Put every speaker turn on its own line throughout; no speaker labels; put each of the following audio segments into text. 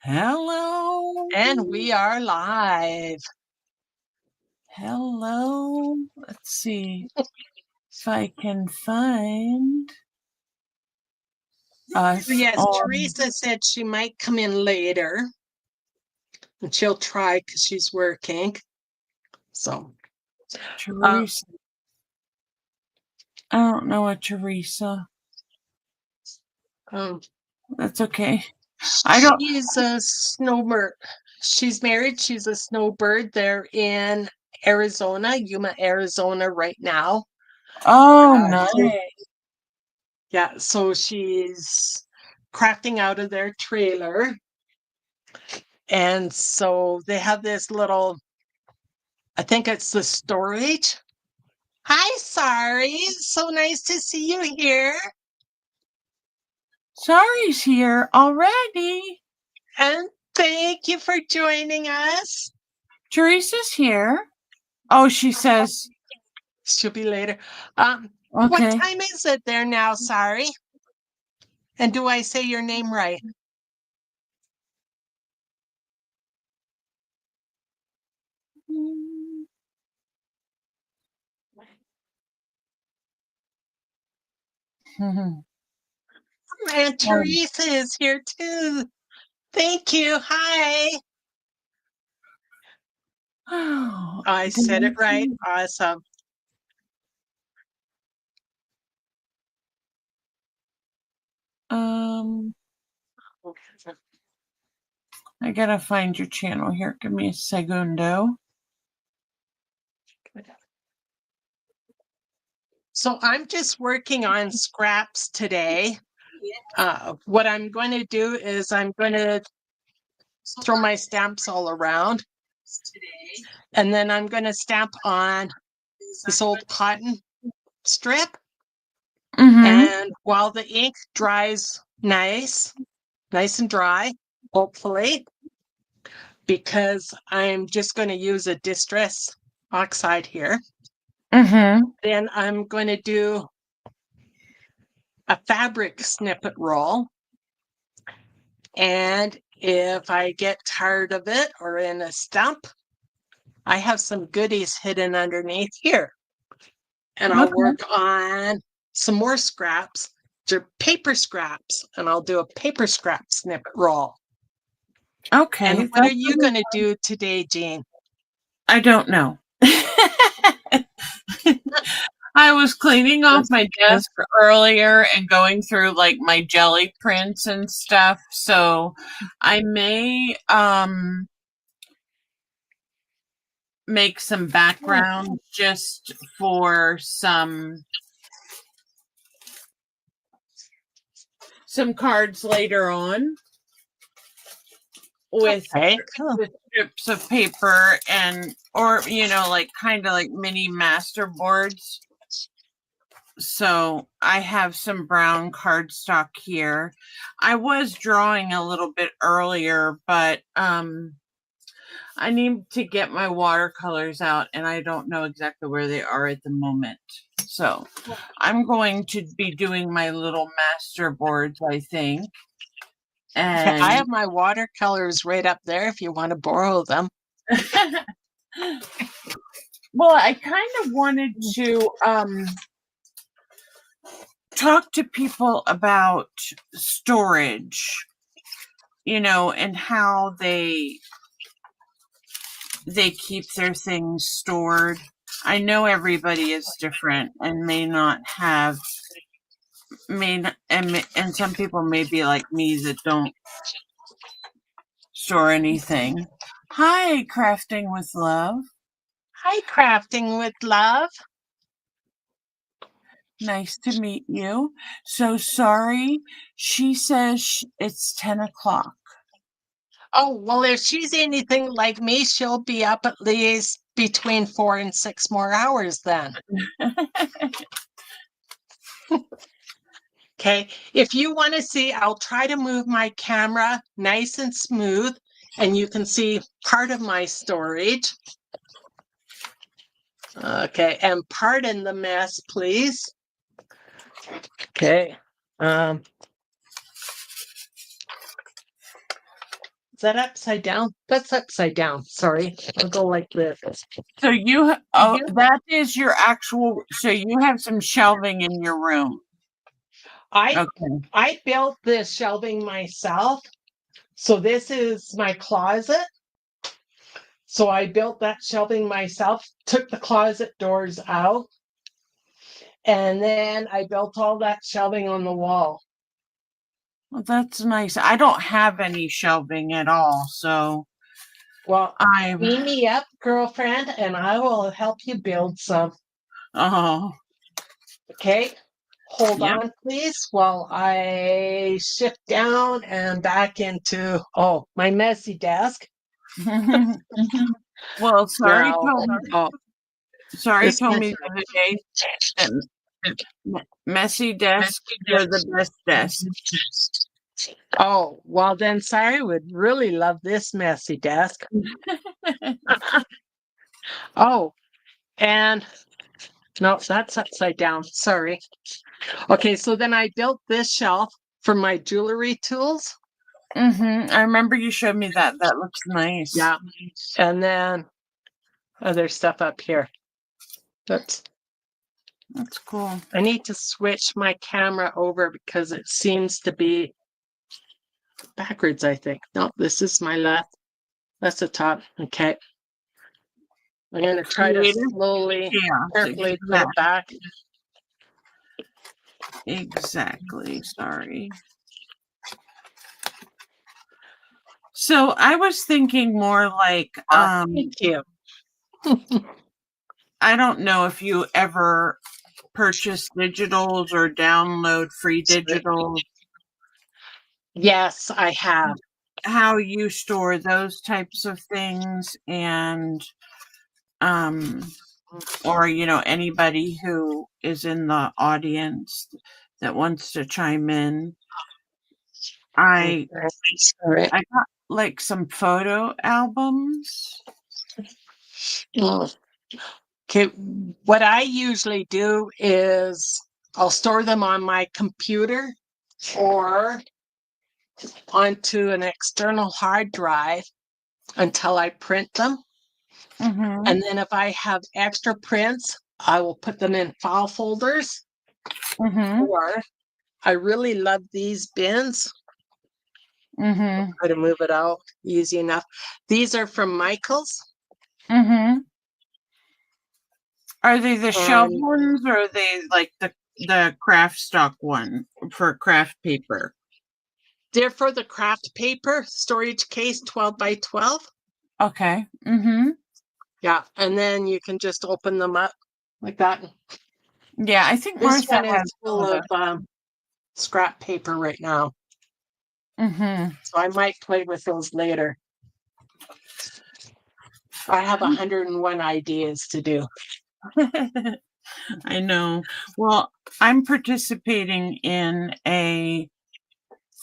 Hello.
And we are live.
Hello. Let's see if I can find us.
Yes, Teresa said she might come in later. And she'll try because she's working. So,
Teresa. I don't know a Teresa. That's okay.
She's a snowbird. She's married. She's a snowbird. They're in Arizona, Yuma, Arizona right now.
Oh, nice.
Yeah, so she's crafting out of their trailer. And so they have this little, I think it's the storage. Hi, Sari. So nice to see you here.
Sari's here already.
And thank you for joining us.
Teresa's here. Oh, she says.
She'll be later.
Okay.
What time is it there now, Sari? And do I say your name right? And Teresa is here too. Thank you. Hi.
Oh,
I said it right. Awesome.
I gotta find your channel here. Give me a segundo.
So I'm just working on scraps today. What I'm going to do is I'm going to throw my stamps all around. And then I'm going to stamp on this old cotton strip. And while the ink dries nice and dry, hopefully, because I'm just going to use a distress oxide here. Then I'm going to do a fabric snippet roll. And if I get tired of it or in a stump, I have some goodies hidden underneath here. And I'll work on some more scraps, paper scraps, and I'll do a paper scrap snippet roll.
Okay.
And what are you going to do today, Jean?
I don't know. I was cleaning off my desk earlier and going through like my jelly prints and stuff. So I may make some background just for some cards later on with strips of paper or like kind of like mini master boards. So I have some brown cardstock here. I was drawing a little bit earlier, but I need to get my watercolors out and I don't know exactly where they are at the moment. So I'm going to be doing my little master boards, I think. And
I have my watercolors right up there if you want to borrow them.
Well, I kind of wanted to talk to people about storage, and how they keep their things stored. I know everybody is different and may not have and some people may be like me that don't store anything. Hi, Crafting with Love.
Hi, Crafting with Love.
Nice to meet you. So sorry, she says it's 10 o'clock.
Oh, well, if she's anything like me, she'll be up at least between 4 and 6 more hours then. Okay, if you want to see, I'll try to move my camera nice and smooth, and you can see part of my storage. Okay, and pardon the mess, please. Okay. Is that upside down? That's upside down. Sorry. I'll go like this.
So that is your actual, so you have some shelving in your room.
I
Okay.
built this shelving myself. So this is my closet. So I built that shelving myself, took the closet doors out, and then I built all that shelving on the wall.
Well, that's nice. I don't have any shelving at all, so
Well,
I
beam me up, girlfriend, and I will help you build some.
oh
Okay. Hold
yep.
on, please, while I shift down and back into my messy desk.
Well, Sorry
Now,
told me
this
the other day that messy desks are the best desks.
Oh, well then Sari would really love this messy desk. Oh, and no, that's upside down. Sorry. Okay, so then I built this shelf for my jewelry tools.
I remember you showed me that. That looks nice.
Yeah. And then other stuff up here.
That's cool.
I need to switch my camera over because it seems to be backwards, I think. No, this is my left. That's the top. Okay. I'm going to try to slowly, carefully put it back.
Exactly. Sorry. So I was thinking more like,
Thank you.
I don't know if you ever purchase digitals or download free digitals.
Yes, I have.
How you store those types of things, and or anybody who is in the audience that wants to chime in. I got like some photo albums.
Okay, what I usually do is I'll store them on my computer or onto an external hard drive until I print them. And then if I have extra prints, I will put them in file folders. Or I really love these bins. Try to move it out easy enough. These are from Michael's.
Are they the shelf ones, or are they like the craft stock one for craft paper?
They're for the craft paper storage case, 12 by 12.
Okay.
Yeah, and then you can just open them up like that.
Yeah, I think
This
Martha
one
has
is full of scrap paper right now. So I might play with those later. I have 101 ideas to do.
I know. Well, I'm participating in a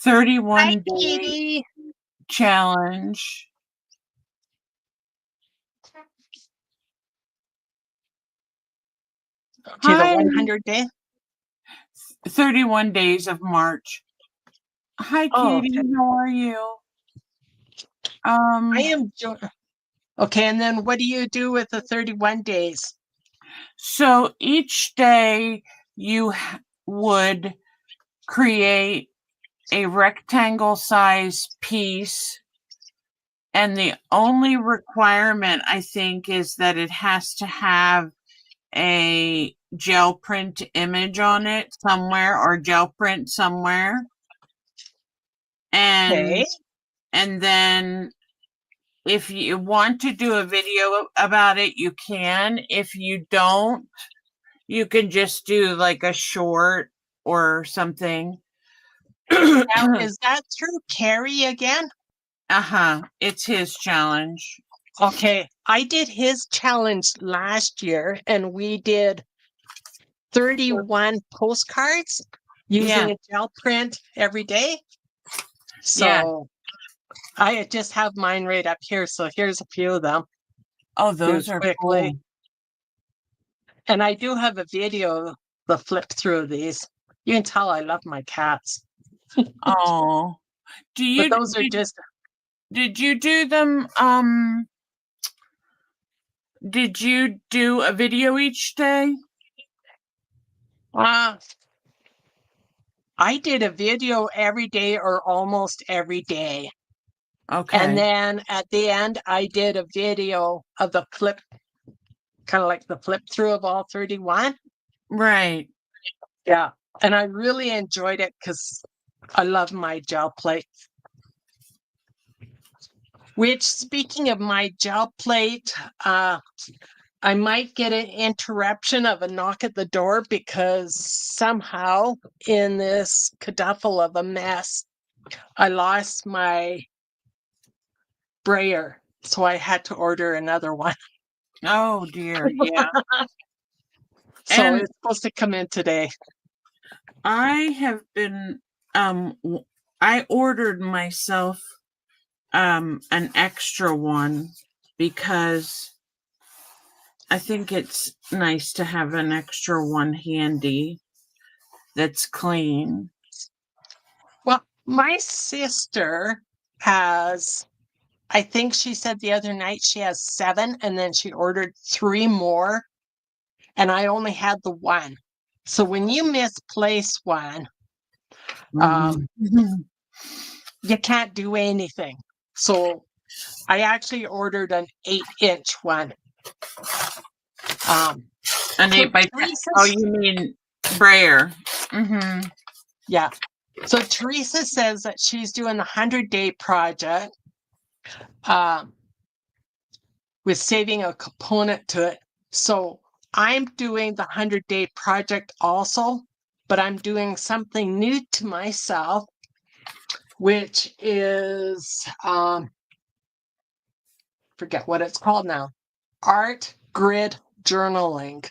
31-day challenge.
Okay, the 100-day?
31 days of March. Hi, Katie.
Okay.
How are you?
I am. Okay, and then what do you do with the 31 days?
So each day you would create a rectangle size piece, and the only requirement, I think, is that it has to have a gel print image on it somewhere, or gel print somewhere. And then if you want to do a video about it, you can. If you don't, you can just do like a short or something.
Now, is that through Carrie again?
It's his challenge.
Okay, I did his challenge last year, and we did 31 postcards using a gel print every day. So I just have mine right up here. So here's a few of them.
Oh, those are quickly. Cool.
And I do have a video to flip through these. You can tell I love my cats.
Oh,
But those are just
Did you do them? Did you do a video each day?
I did a video every day or almost every day.
Okay.
And then at the end, I did a video of the flip, kind of like the flip through of all 31.
Right.
Yeah. And I really enjoyed it because I love my gel plate. Which, speaking of my gel plate, I might get an interruption of a knock at the door because somehow in this caduffle of a mess, I lost my brayer. So I had to order another one.
Oh dear. Yeah.
So
And
it's supposed to come in today.
I have been I ordered myself an extra one because I think it's nice to have an extra one handy that's clean.
Well, my sister has, I think she said the other night she has 7 and then she ordered 3 more and I only had the one. So when you misplace one,
Mhm.
you can't do anything. So I actually ordered an 8-inch one.
An
So
8x10. Oh,
Teresa's,
you mean brayer. Mm-hmm.
yeah. So Teresa says that she's doing the 100-day project with saving a component to it. So I'm doing the 100-day project also, but I'm doing something new to myself, which is forget what it's called now. Art grid journaling.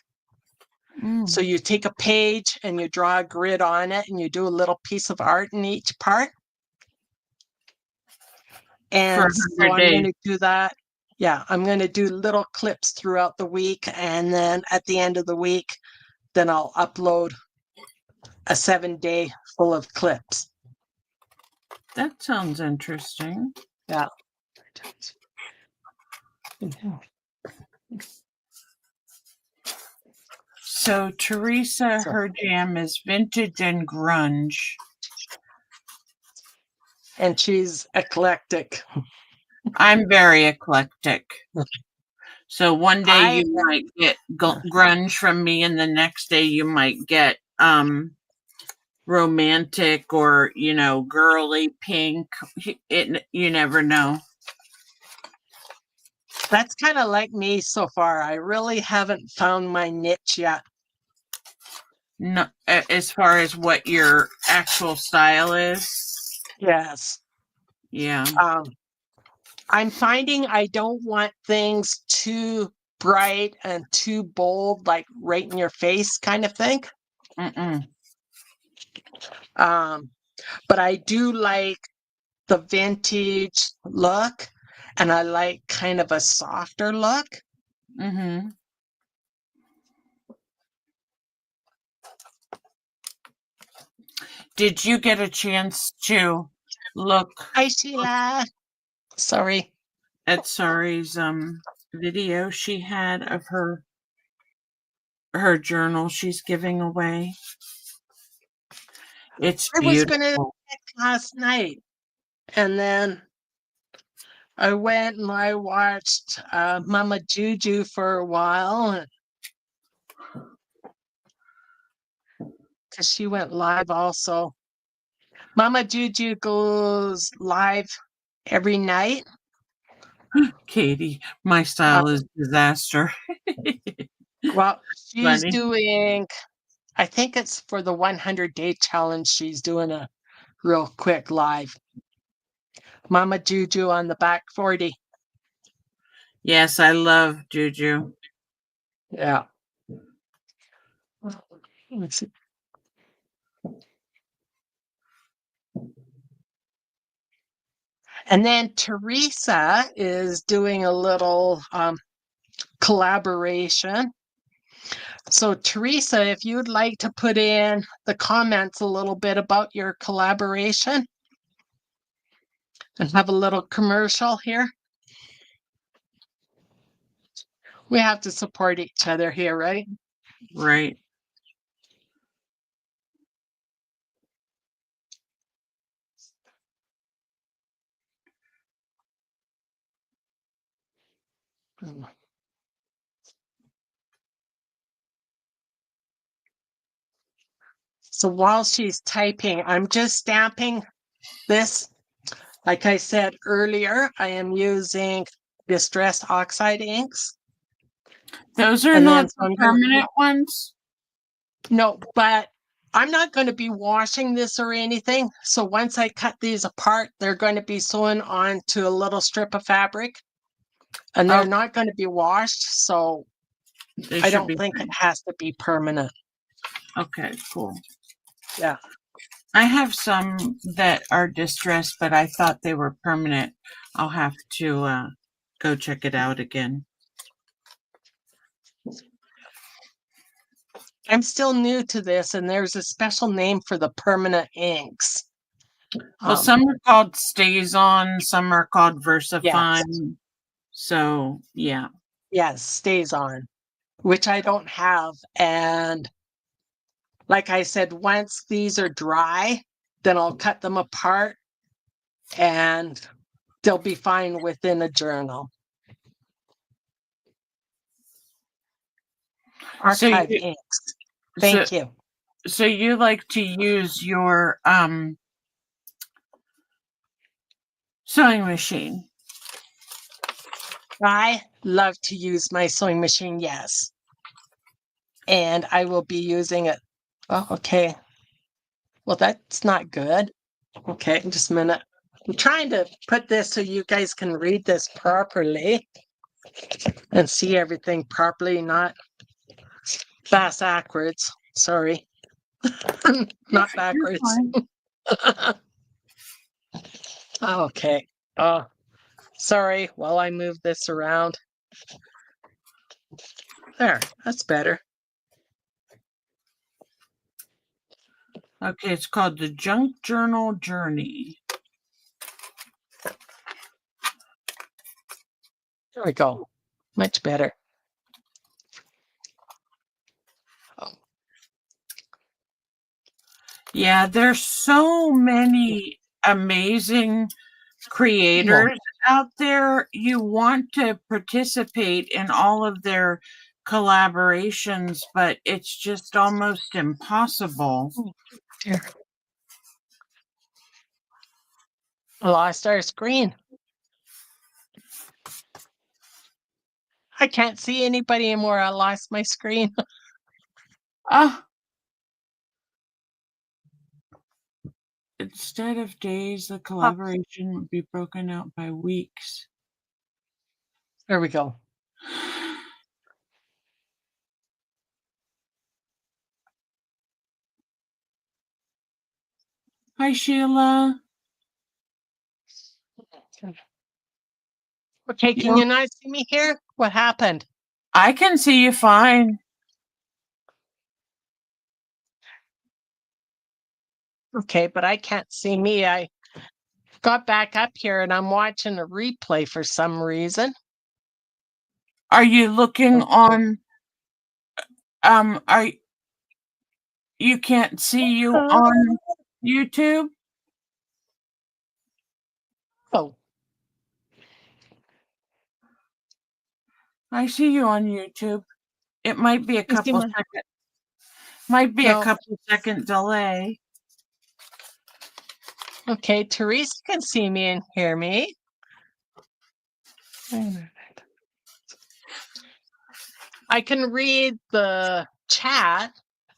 So you take a page and you draw a grid on it and you do a little piece of art in each part.
For
And so
100
I'm going
days.
to do that. Yeah, I'm going to do little clips throughout the week. And then at the end of the week, then I'll upload a 7-day full of clips.
That sounds interesting.
Yeah.
So Teresa,
So-
her jam is vintage and grunge.
And she's eclectic.
I'm very eclectic. So one day
I
you might get grunge from me, and the next day you might get romantic or girly pink. You never know.
That's kind of like me so far. I really haven't found my niche yet.
No, as far as what your actual style is.
Yes.
Yeah.
I'm finding I don't want things too bright and too bold, like right in your face kind of thing.
Mm-mm.
But I do like the vintage look and I like kind of a softer look.
Mm-hmm. Did you get a chance to look
Hi, Sheila. Sorry.
at Sari's video she had of her journal she's giving away? It's
I was going to
beautiful.
last night and then I went and I watched Mama Juju for a while because she went live also. Mama Juju goes live every night.
Katie, my style is disaster.
Well, she's
Funny.
doing, I think it's for the 100-day challenge. She's doing a real quick live. Mama Juju on the back 40.
Yes, I love Juju.
Yeah. Let's see. And then Teresa is doing a little collaboration. So, Teresa, if you'd like to put in the comments a little bit about your collaboration. and have a little commercial here. We have to support each other here, right?
Right.
So while she's typing, I'm just stamping this. Like I said earlier, I am using Distress Oxide inks.
Those are
And
not
then so
the
I'm gonna,
permanent ones.
no, but I'm not going to be washing this or anything. So once I cut these apart, they're going to be sewn onto a little strip of fabric and they're
Okay,
not going to be washed. So
they
I
should
don't
be
think it
fine.
has to be permanent.
Okay, cool.
Yeah.
I have some that are distressed, but I thought they were permanent. I'll have to go check it out again.
I'm still new to this and there's a special name for the permanent inks.
Well, some are called Stays On, some are called
Yes.
VersaFine. So, yeah.
Yes, stays on, which I don't have. And like I said, once these are dry, then I'll cut them apart and they'll be fine within a journal.
So
Archive
you,
inks.
so,
Thank you.
so you like to use your sewing machine?
I love to use my sewing machine, yes. And I will be using it. Oh, okay. Well, that's not good. Okay, just a minute. I'm trying to put this so you guys can read this properly and see everything properly, not backwards. Sorry. Not
You're
backwards.
fine.
Okay. Oh, sorry. While I move this around. There, that's better.
Okay, it's called the Junk Journal Journey.
There we go. Much better. Oh,
Yeah, there's so many amazing creators out there. You want to participate in all of their collaborations, but it's just almost impossible.
here. I lost our screen. I can't see anybody anymore. I lost my screen.
Ah, instead of days, the collaboration would be broken out by weeks.
There we go.
Hi, Sheila.
Okay, can you not see me here? What happened?
I can see you fine.
Okay, but I can't see me. I got back up here and I'm watching a replay for some reason.
Are you looking on are you can't see you on YouTube?
Oh,
I see you on YouTube. It might be a
you see
couple
my
seconds. Might be a
no.
couple second delay.
Okay, Teresa can see me and hear me. I can read the chat,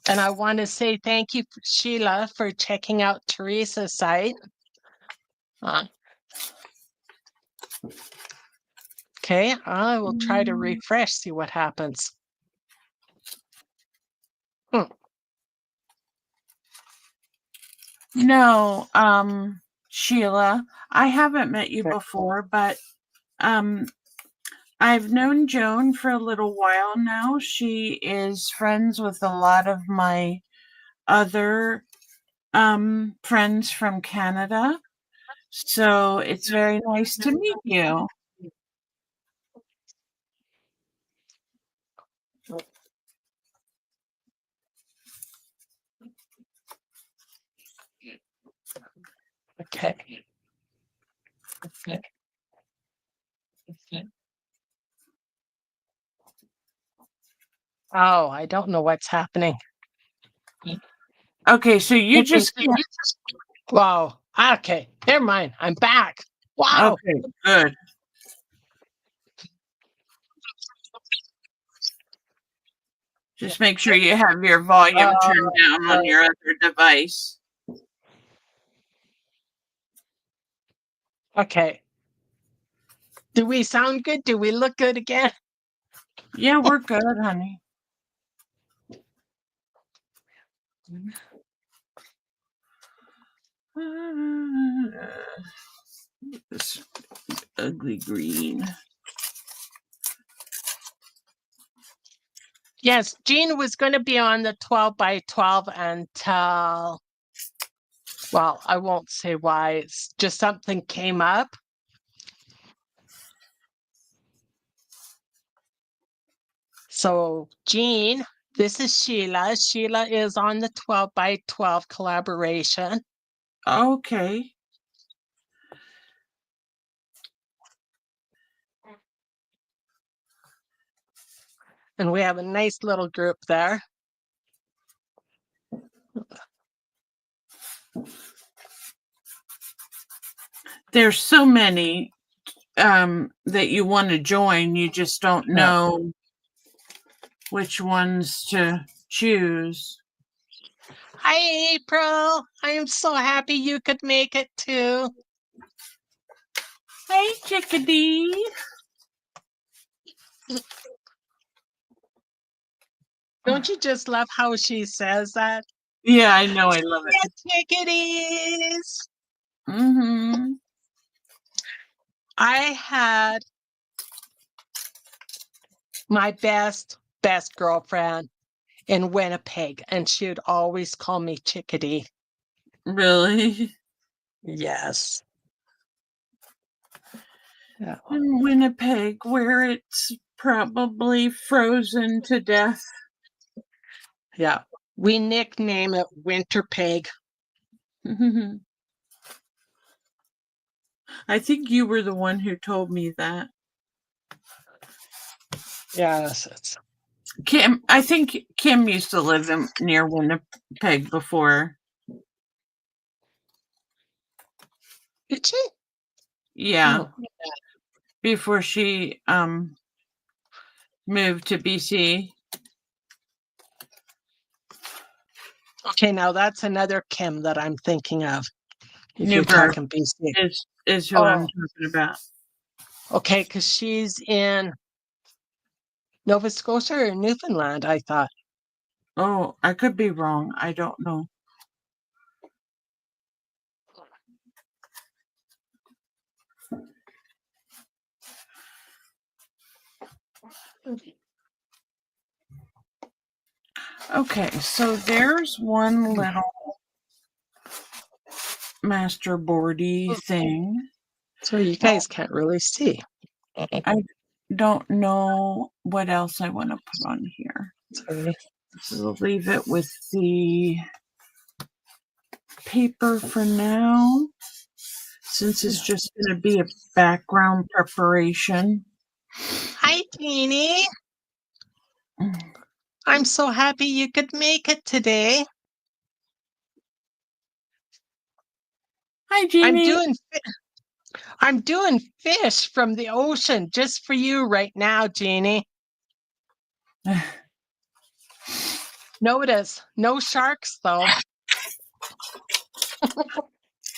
and I want to say thank you, Sheila, for checking out Teresa's site. Okay, I will try to refresh, see what happens.
No, Sheila, I haven't met you before, but I've known Joan for a little while now. She is friends with a lot of my other friends from Canada. So it's very nice to meet you.
Okay. Okay. Oh, I don't know what's happening.
Okay, so you just
Wow. Okay. Never mind. I'm back. Wow.
okay, good. Just make sure you have your volume turned down on your other device.
Okay. Do we sound good? Do we look good again?
Yeah, we're good, honey. This ugly green.
Yes, Jean was going to be on the 12 by 12 until, well, I won't say why. It's just something came up. So, Jean, this is Sheila. Sheila is on the 12 by 12 collaboration.
Okay.
And we have a nice little group there.
There's so many that you want to join, you just don't know which ones to choose.
Hi, April. I am so happy you could make it too.
Hey, chickadee.
Don't you just love how she says that?
Yeah, I know. I love it.
Yeah, chickadees.
Mm-hmm.
I had my best girlfriend in Winnipeg, and she would always call me chickadee.
Really?
Yes. Yeah.
In Winnipeg, where it's probably frozen to death.
Yeah. We nickname it Winterpeg.
I think you were the one who told me that.
Yes. It's...
Kim, I think Kim used to live near Winnipeg before.
Did she?
Yeah.
Oh.
Before she moved to BC.
Okay, now that's another Kim that I'm thinking of. If you're
Newburgh
talking BC.
is who I'm talking about.
Okay, because she's in Nova Scotia or Newfoundland, I thought.
Oh, I could be wrong. I don't know. Okay, so there's one little masterboardy thing.
So you guys can't really see.
I don't know what else I want to put on here.
Sorry.
So we'll leave it with the paper for now, since it's just going to be a background preparation.
Hi, Teeny. I'm so happy you could make it today.
Hi, Jeannie.
I'm doing fish from the ocean just for you right now, Jeannie. Notice, no sharks though.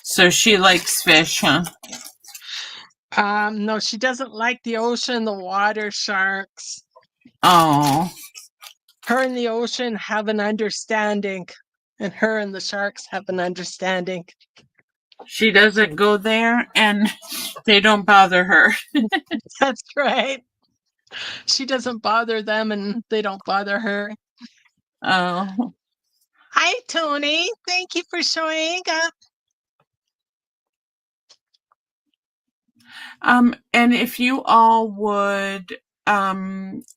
So she likes fish, huh?
No, she doesn't like the ocean, the water sharks.
Oh.
Her and the ocean have an understanding, and her and the sharks have an understanding.
She doesn't go there, and they don't bother her.
That's right. She doesn't bother them, and they don't bother her.
Oh.
Hi, Tony. Thank you for showing up.
And if you all would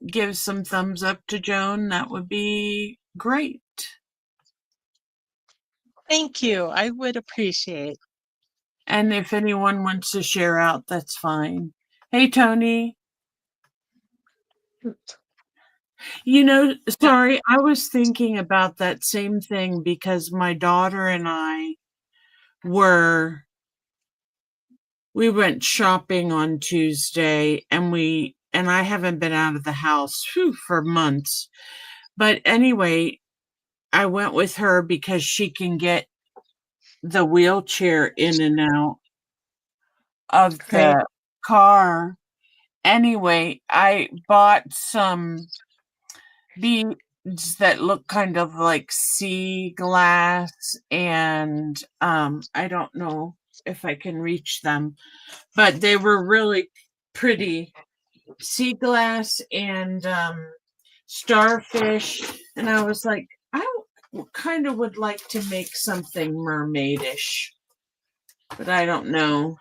give some thumbs up to Joan, that would be great.
Thank you. I would appreciate.
And if anyone wants to share out, that's fine. Hey, Tony. You know, sorry, I was thinking about that same thing because my daughter and I we went shopping on Tuesday and I haven't been out of the house for months. But anyway, I went with her because she can get the wheelchair in and out of
Right.
the car. Anyway, I bought some beads that look kind of like sea glass, and I don't know if I can reach them, but they were really pretty sea glass and starfish. And I was like, I kind of would like to make something mermaidish, but I don't know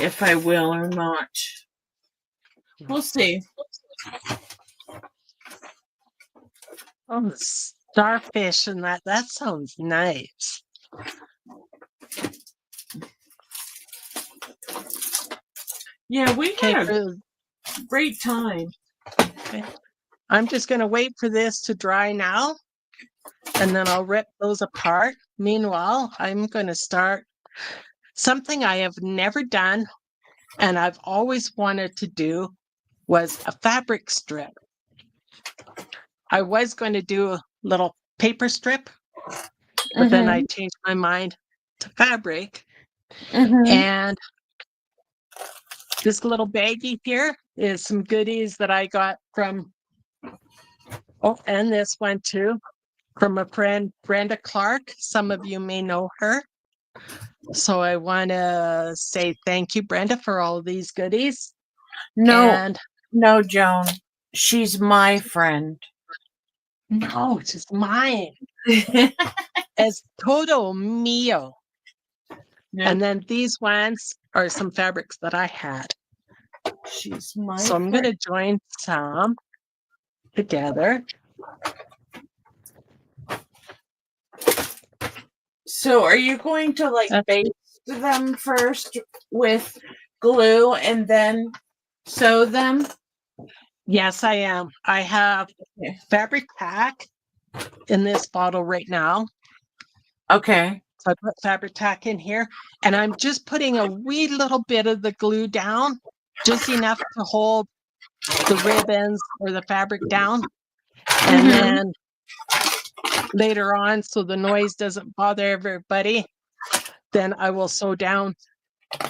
if I will or not. We'll see.
Oh, starfish and that sounds nice.
Yeah, we
Okay,
had a great time.
okay. I'm just going to wait for this to dry now, and then I'll rip those apart. Meanwhile, I'm going to start something I have never done and I've always wanted to do was a fabric strip. I was going to do a little paper strip, but then I changed my mind to fabric. And this little baggie here is some goodies that I got from, and this one too, from a friend, Brenda Clark. Some of you may know her. So I want to say thank you, Brenda, for all these goodies.
No, Joan. She's my friend.
No, it's just mine. Es todo mío.
Nope.
And then these ones are some fabrics that I had.
She's my
So I'm going to join some together.
So are you going to baste them first with glue and then sew them?
Yes, I am. I have fabric tack in this bottle right now.
Okay.
So I put fabric tack in here, and I'm just putting a wee little bit of the glue down, just enough to hold the ribbons or the fabric down. And then later on, so the noise doesn't bother everybody, then I will sew down.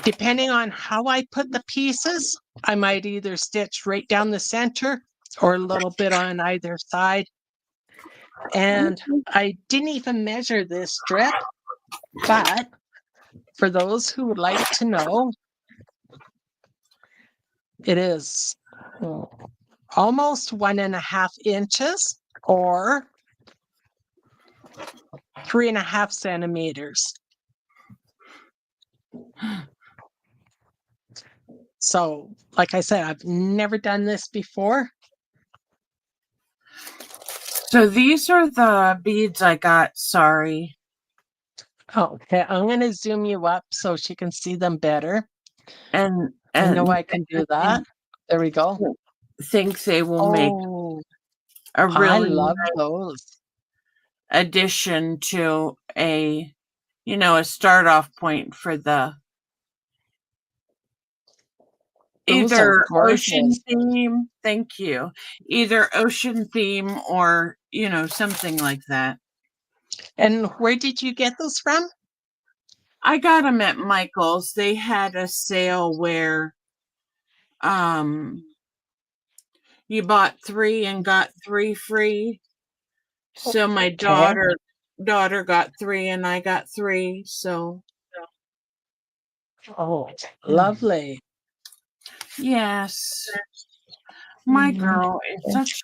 Depending on how I put the pieces, I might either stitch right down the center or a little bit on either side. And I didn't even measure this strip, but for those who would like to know, it is almost 1.5 inches or 3.5 centimeters. So, like I said, I've never done this before.
So these are the beads I got. Sorry.
Okay, I'm going to zoom you up so she can see them better.
And
I know I can do that. There we go.
Think they will make a really
I love those.
addition to a start off point for the either ocean theme. Thank you. Either ocean theme or, something like that.
And where did you get those from?
I got them at Michael's. They had a sale where you bought 3 and got 3 free. So my daughter got 3 and I got 3. So
Lovely.
Yes. My girl is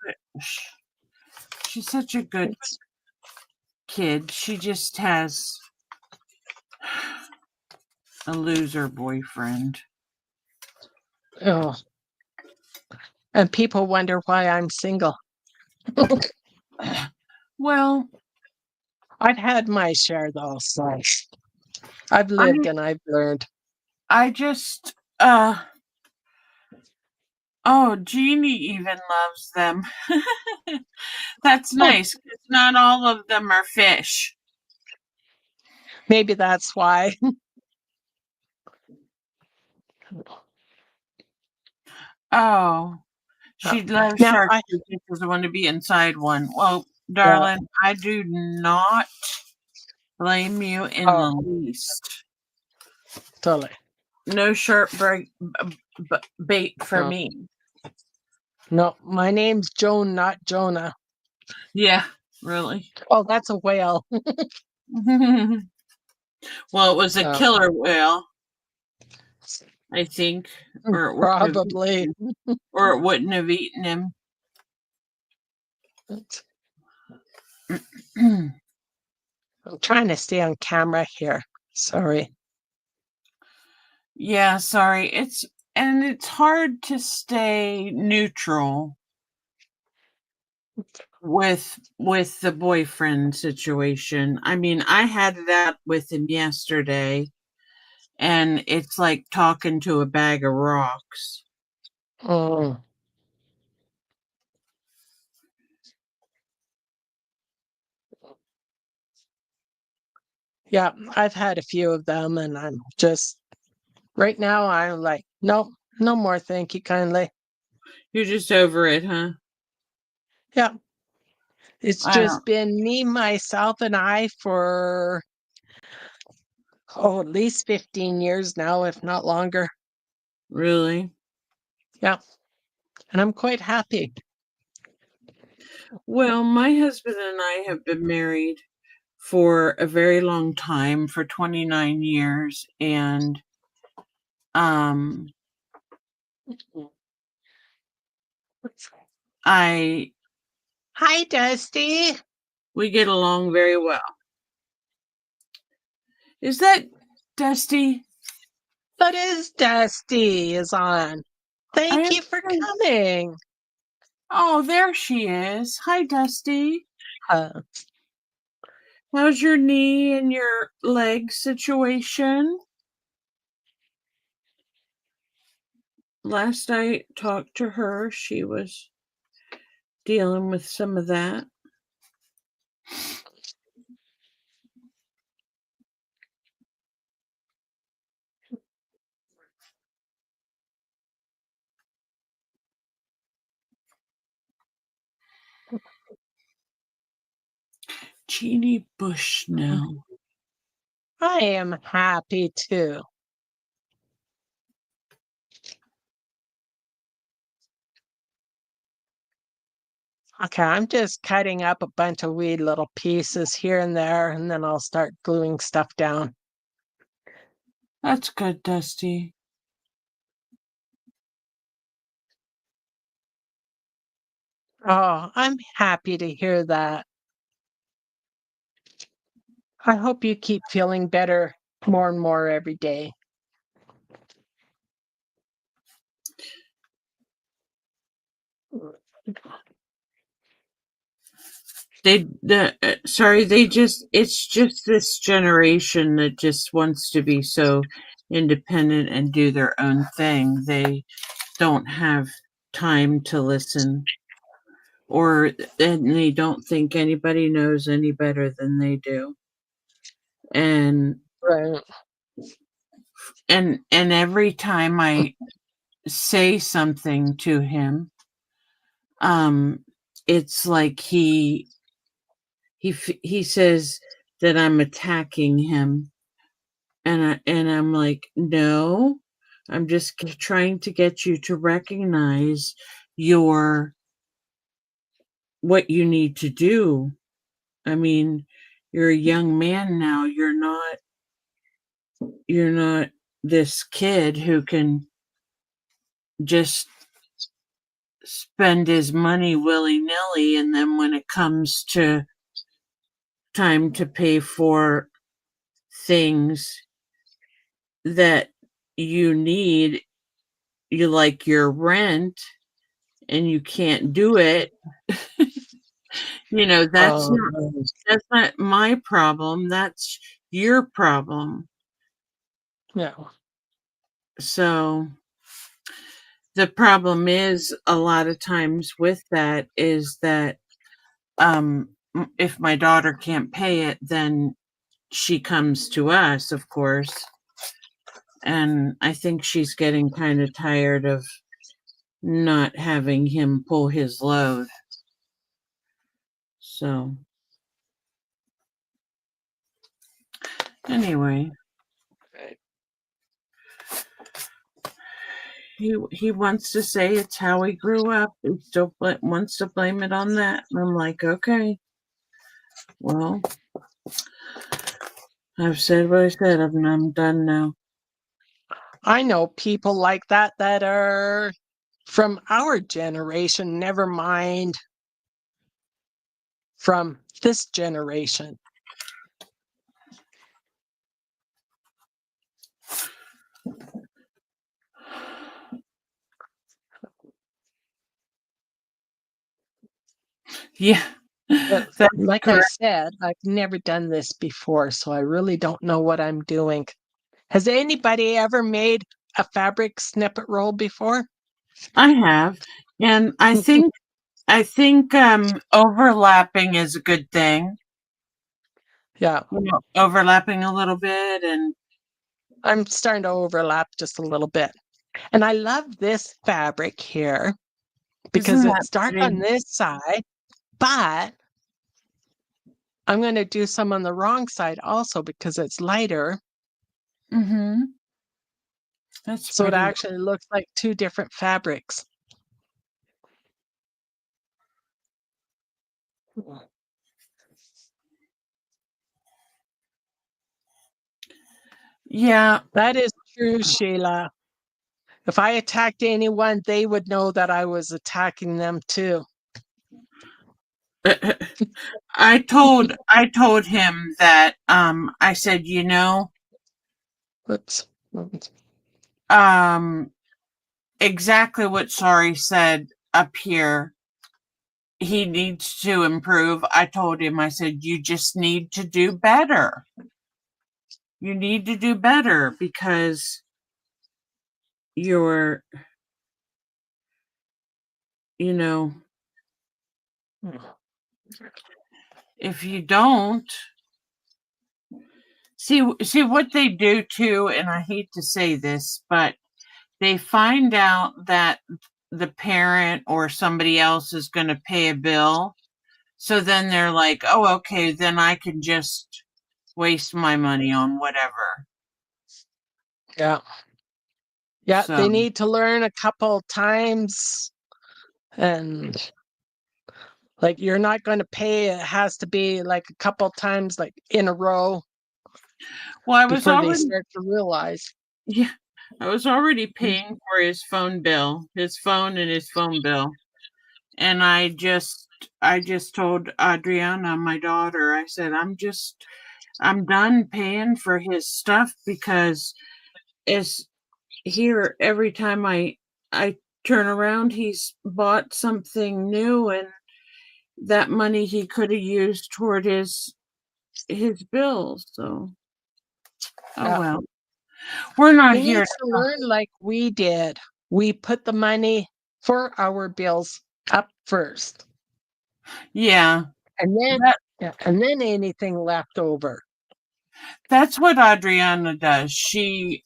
she's such a good kid. She just has a loser boyfriend.
Oh, and people wonder why I'm single.
Well,
I've had my share though, so I've
I
lived and I've learned.
I just oh, Jeannie even loves them. That's
Oh,
nice, 'cause not all of them are fish.
maybe that's why.
Oh,
Uh,
she loves
Now
sharks,
I
but she doesn't want to be inside one. Well,
yeah.
darling, I do not blame you in
Oh,
the least.
totally.
No sharp bait for
Oh,
me.
no, my name's Joan, not Jonah.
Yeah, really.
Oh, that's a whale.
Well, it was a
Uh,
killer whale, I think, or it wouldn't have
Probably.
or it wouldn't have eaten him.
I'm trying to stay on camera here. Sorry.
Yeah, sorry. It's hard to stay neutral with the boyfriend situation. I mean, I had that with him yesterday, and it's like talking to a bag of rocks.
Mm, yeah, I've had a few of them, and I'm just right now. I'm like, no, no more. Thank you kindly.
You're just over it, huh?
Yeah, it's
I don't
just been me, myself, and I for at least 15 years now, if not longer.
really.
Yeah, and I'm quite happy.
Well, my husband and I have been married for a very long time, for 29 years, and um I
Hi, Dusty.
we get along very well. Is that Dusty?
That is Dusty is on.
I
Thank
am
you for coming.
Oh, there she is. Hi, Dusty.
Uh,
How's your knee and your leg situation? Last I talked to her, she was dealing with some of that. Jeannie Bushnell.
I am happy too. Okay, I'm just cutting up a bunch of wee little pieces here and there, and then I'll start gluing stuff down.
That's good, Dusty.
Oh, I'm happy to hear that. I hope you keep feeling better more and more every day.
It's just this generation that just wants to be so independent and do their own thing. They don't have time to listen, and they don't think anybody knows any better than they do. And
Right.
and every time I say something to him, um it's like he says that I'm attacking him, and I'm like, no, I'm just trying to get you to recognize your what you need to do. I mean, you're a young man now. You're not this kid who can just spend his money willy-nilly, and then when it comes to time to pay for things, that you need, you like your rent and you can't do it, that's
Oh,
not my problem. That's your problem.
yeah.
So the problem is a lot of times with that is that if my daughter can't pay it, then she comes to us, of course. And I think she's getting kind of tired of not having him pull his load. So anyway,
Right.
he wants to say it's how he grew up. He still wants to blame it on that. And I'm like, okay, well, I've said what I said, and I'm done now.
I know people like that are from our generation, never mind from this generation.
Yeah,
But
that's
like I
correct.
said, I've never done this before, so I really don't know what I'm doing. Has anybody ever made a fabric snippet roll before?
I have, and I think overlapping is a good thing.
Yeah,
Overlapping a little bit, and
I'm starting to overlap just a little bit. And I love this fabric here
isn't
because
that
it's dark on
pretty?
this side, but I'm going to do some on the wrong side also because it's lighter.
Mm-hmm. That's
So it
pretty.
actually looks like two different fabrics.
Yeah.
That is true, Sheila. If I attacked anyone, they would know that I was attacking them too.
I told him that I said,
Whoops.
um exactly what Sorry said up here. He needs to improve. I told him, I said, you just need to do better. You need to do better because you're, you know, if you don't see what they do too, and I hate to say this, but they find out that the parent or somebody else is going to pay a bill. So then they're like, oh, okay, then I can just waste my money on whatever.
Yeah. Yeah,
So,
they need to learn a couple times and like you're not going to pay. It has to be like a couple times like in a row
well,
before they start to realize.
yeah, I was already paying for his phone bill, his phone and his phone bill. And I just told Adriana, my daughter, I said, I'm done paying for his stuff because it's here every time I turn around he's bought something new, and that money he could have used toward his bills. So oh
Yeah.
well. We're not
He
here.
needs to learn like we did. We put the money for our bills up first.
Yeah.
And then
That
yeah, and then anything left over.
that's what Adriana does. She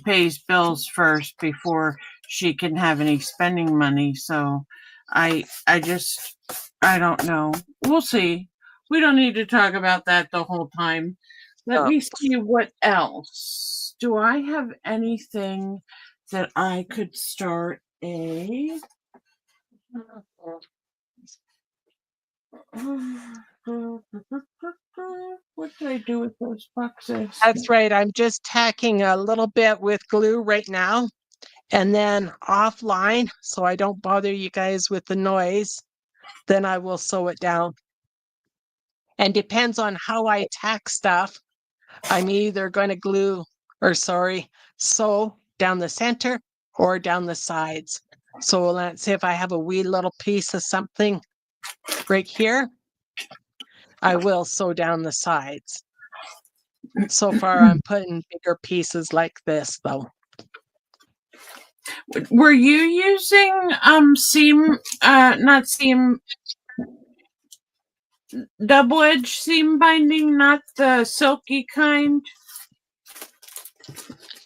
pays bills first before she can have any spending money. So I don't know. We'll see. We don't need to talk about that the whole time. Let
Uh,
me see what else. Do I have anything that I could start a what did I do with those boxes?
that's right. I'm just tacking a little bit with glue right now and then offline so I don't bother you guys with the noise. Then I will sew it down. And depends on how I tack stuff. I'm either going to sew down the center or down the sides. So let's say if I have a wee little piece of something right here, I will sew down the sides. So far, I'm putting bigger pieces like this, though.
Were you using not seam, double edge seam binding, not the silky kind?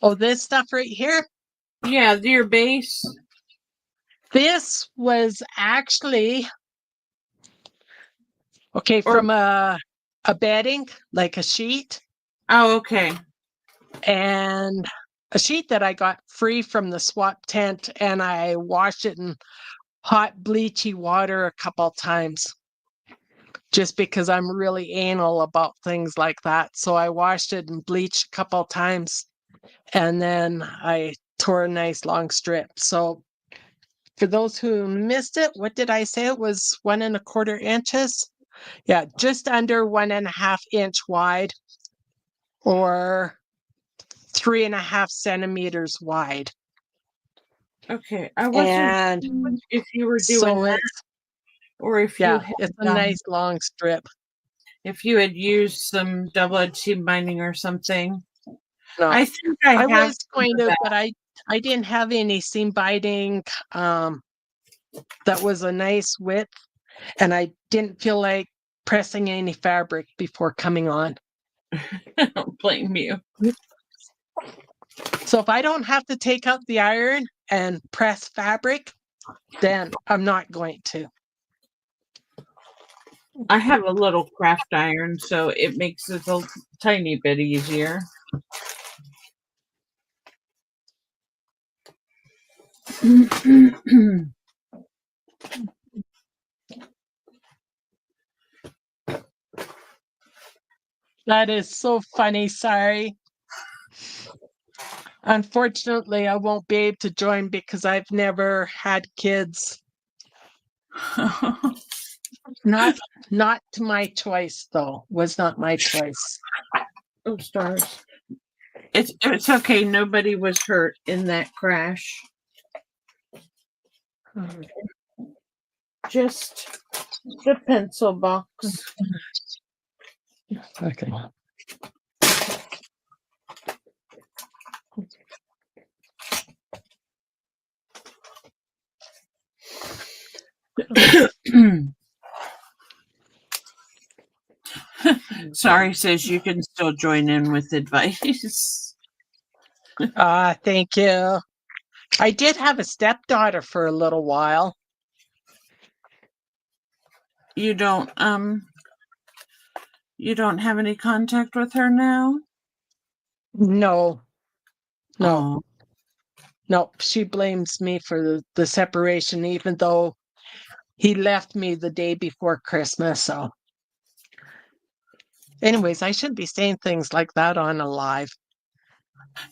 Oh, this stuff right here?
Yeah, your base.
This was actually
Or
from a bedding, like a sheet,
oh, okay.
and a sheet that I got free from the swap tent, and I washed it in hot bleachy water a couple times just because I'm really anal about things like that. So I washed it and bleached a couple times, and then I tore a nice long strip. So for those who missed it, what did I say? It was 1.25 inches. Yeah, just under 1.5 inch wide, or 3.5 centimeters wide.
Okay. I wasn't
And
sure if you were doing
so
that
it's,
or if you
yeah,
had
it's a nice long strip.
if you had used some double edge seam binding or something.
No,
I think I
I
have
was
some
going
of
to,
that.
but I didn't have any seam binding that was a nice width, and I didn't feel like pressing any fabric before coming on.
I don't blame you.
So if I don't have to take out the iron and press fabric, then I'm not going to.
I have a little craft iron, so it makes it a tiny bit easier.
That is so funny. Sorry. Unfortunately, I won't be able to join because I've never had kids. Not to my choice, though. Was not my choice.
Oh, stars. It's okay. Nobody was hurt in that crash. Just the pencil box.
Okay.
Sorry says you can still join in with advice.
Thank you. I did have a stepdaughter for a little while.
You don't have any contact with her now?
No,
Oh,
no. She blames me for the separation, even though he left me the day before Christmas. So, anyways, I shouldn't be saying things like that on a live.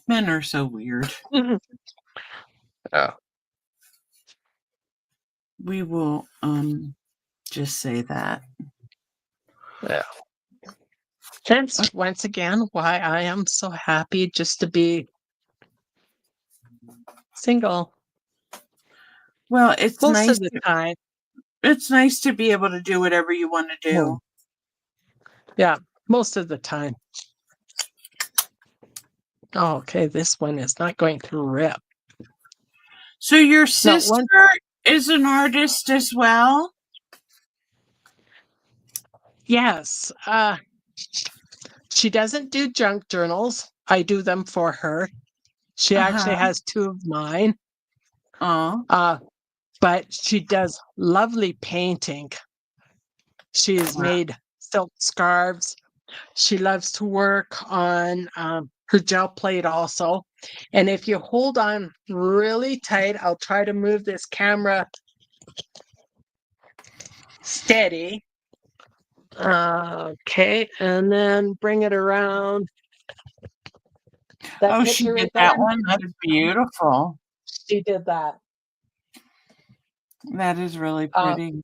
men are so weird.
Oh.
We will just say that.
Yeah. That's once again why I am so happy just to be single
Well, it's
most
nice.
of the time.
It's nice to be able to do whatever you want to do.
Yeah, most of the time. Oh, okay, this one is not going to rip.
So your
No,
sister is an artist as well?
Yes. She doesn't do junk journals. I do them for her. She actually
Uh-huh.
has 2 of mine.
Oh.
But she does lovely painting. She has made silk scarves. She loves to work on her gel plate also. And if you hold on really tight, I'll try to move this camera steady. Okay, and then bring it around. That
Oh, she
picture
did
right
that
there,
one. That's beautiful.
she did that.
That is really
Uh,
pretty.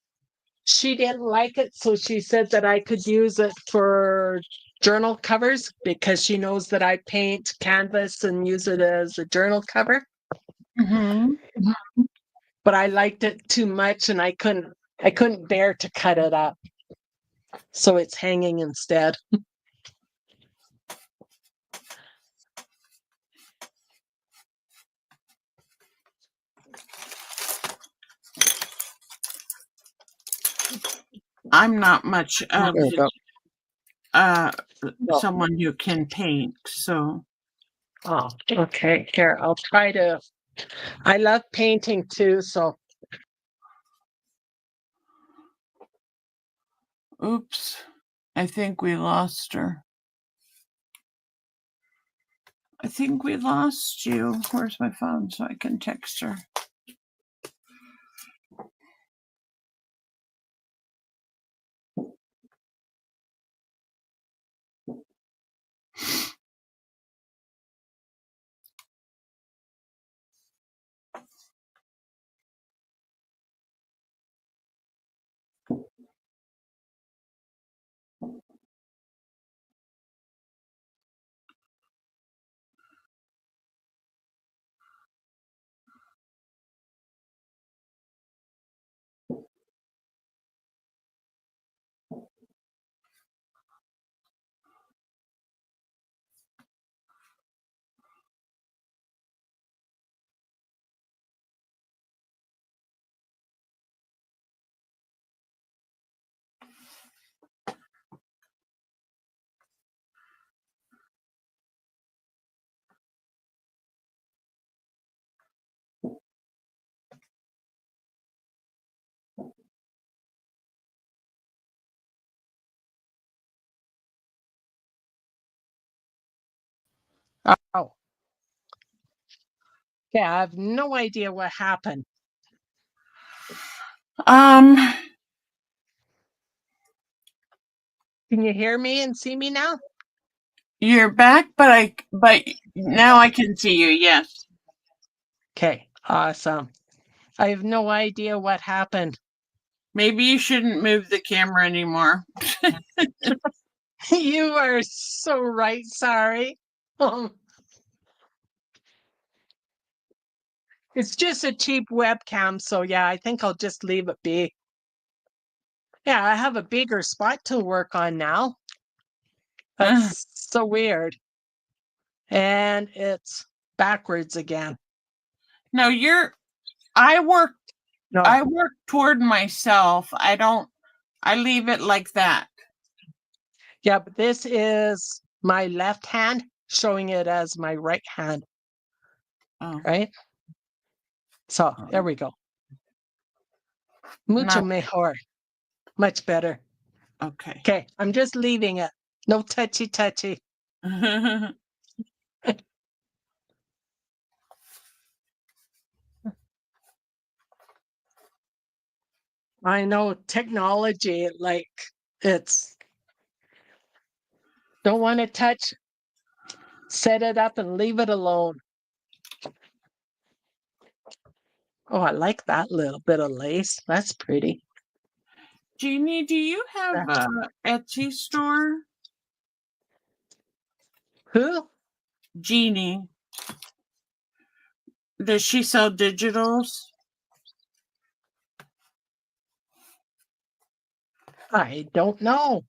she didn't like it, so she said that I could use it for journal covers because she knows that I paint canvas and use it as a journal cover.
Mm-hmm.
But I liked it too much and I couldn't bear to cut it up. So it's hanging instead.
I'm not much
There
of
we go.
uh
Oh,
someone who can paint, so
oh, okay. Here, I'll try to. I love painting too, so
oops. I think we lost her. I think we lost you. Where's my phone so I can text her?
oh. Yeah, I have no idea what happened.
Um
Can you hear me and see me now?
you're back, but now I can see you, yes.
Okay, awesome. I have no idea what happened.
Maybe you shouldn't move the camera anymore.
You are so right. Sorry. It's just a cheap webcam, so yeah, I think I'll just leave it be. Yeah, I have a bigger spot to work on now. That's so weird. And it's backwards again.
No, I work
No,
I work toward myself. I leave it like that.
yeah, but this is my left hand showing it as my right hand,
Oh,
right? So there we go. Mucho
not
mejor. Much better.
okay.
Okay, I'm just leaving it. No touchy touchy. I know technology, like it's don't want to touch, set it up and leave it alone. Oh, I like that little bit of lace. That's pretty.
Jeannie, do you have a Etsy store?
Who?
Jeannie, does she sell digitals?
I don't know.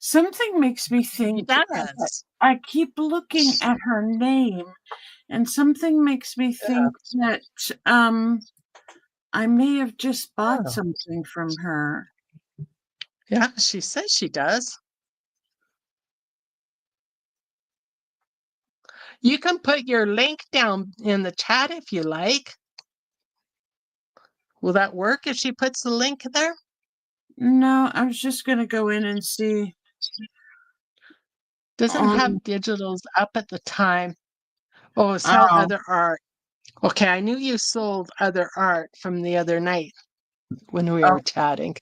Something makes me
He
think
does.
I keep looking at her name, and something makes me think that I may have just bought
Oh,
something from her.
yeah, she says she does. You can put your link down in the chat if you like. Will that work if she puts the link there?
No, I was just gonna go in and see.
Doesn't have digitals up at the time. Oh, sell
Oh,
other art. Okay, I knew you sold other art from the other night when we
oh,
were chatting.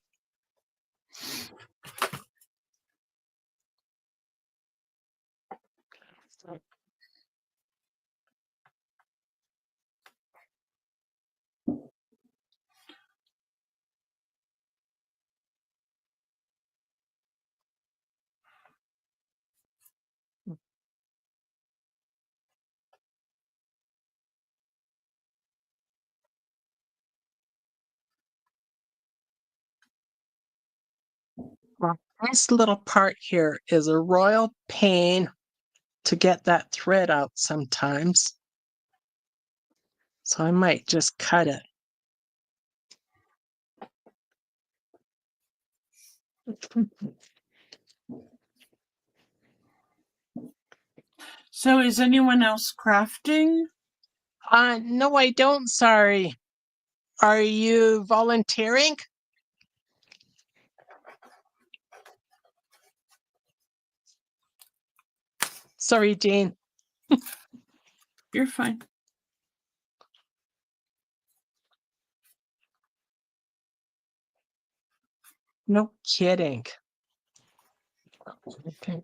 Well, this little part here is a royal pain to get that thread out sometimes. So I might just cut it.
So is anyone else crafting?
No, I don't. Sorry. Are you volunteering? Sorry, Jane.
You're fine.
No kidding. Okay.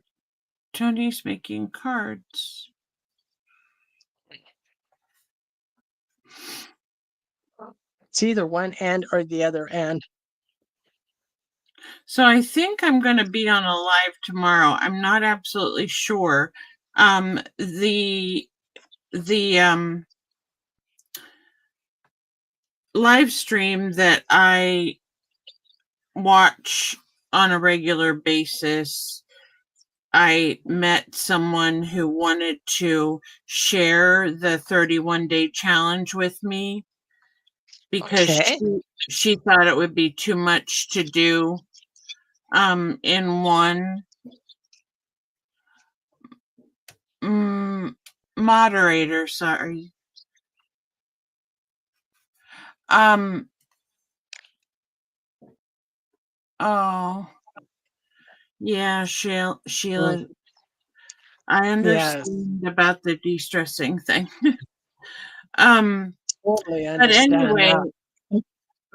Tony's making cards.
It's either one end or the other end.
So I think I'm going to be on a live tomorrow. I'm not absolutely sure. The live stream that I watch on a regular basis, I met someone who wanted to share the 31-day challenge with me because
Okay.
she thought it would be too much to do in one. Moderator, sorry. Oh, yeah, Sheila, I
Yes,
understand about the de-stressing thing.
totally
But
understand
anyway,
that.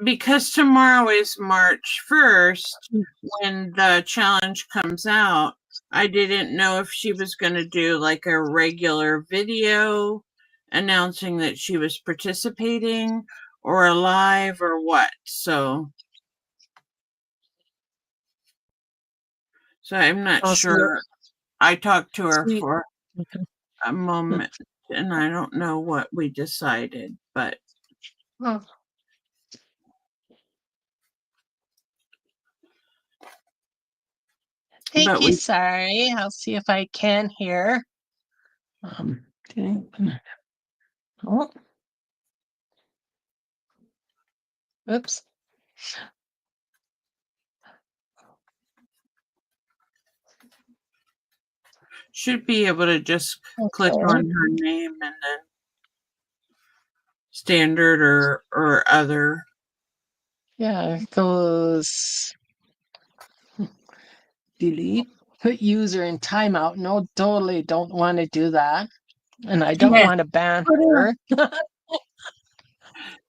because tomorrow is March 1st, when the challenge comes out, I didn't know if she was going to do like a regular video announcing that she was participating or a live or what. So I'm not
Oh, so you're
sure. I talked to her
sweet.
for a moment and I don't know what we decided, but
Oh. Thank you,
we
sorry. I'll see if I can here. Okay. Oh. Oops.
should be able to just click
Okay.
on her name and then standard or other.
Yeah, it goes delete, put user in timeout. No, totally don't want to do that. And I don't
Yes,
want to ban
put her.
her.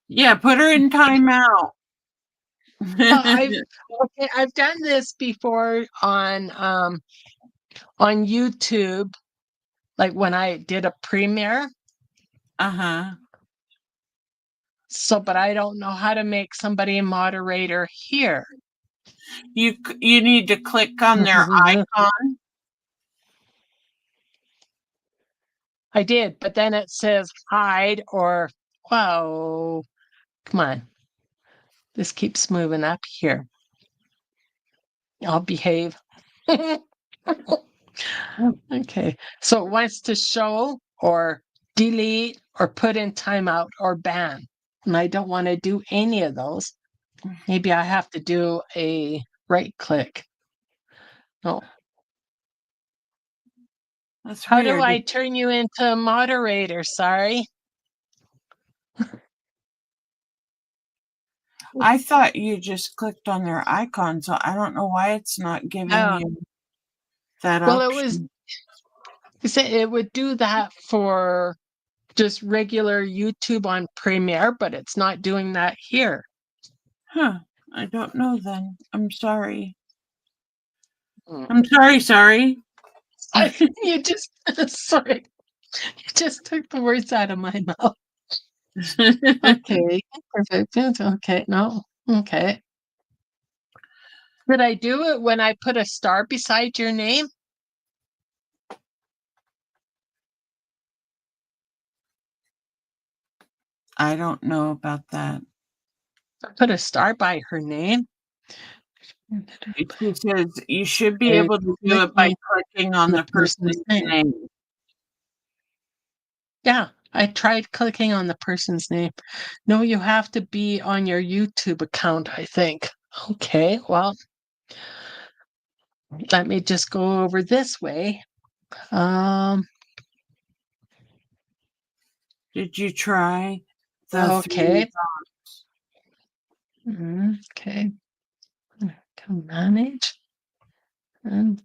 Yeah, put her in timeout.
I've done this before on YouTube, like when I did a premiere.
Uh-huh.
So, but I don't know how to make somebody a moderator here.
You need to click on their icon.
I did, but then it says hide or whoa. Come on. This keeps moving up here. I'll behave. Okay. So it wants to show or delete or put in timeout or ban. And I don't want to do any of those. Maybe I have to do a right click. No.
That's
How do
weird.
I turn you into a moderator? Sorry.
I thought you just clicked on their icon, so I don't know why it's not giving
Oh,
you that
well, it would do that for just regular YouTube on Premiere, but it's not doing that here.
Huh. I don't know then. I'm sorry. I'm sorry.
You just, sorry, you just took the words out of my mouth. Okay, perfect. Okay, no, okay. Did I do it when I put a star beside your name?
I don't know about that.
I put a star by her name.
She says you should be
Okay,
able to do it by
clicking
clicking on
on
the person's name.
Yeah, I tried clicking on the person's name. No, you have to be on your YouTube account, I think. Okay, well, let me just go over this way.
Did you try the
Okay.
three?
Okay. To manage and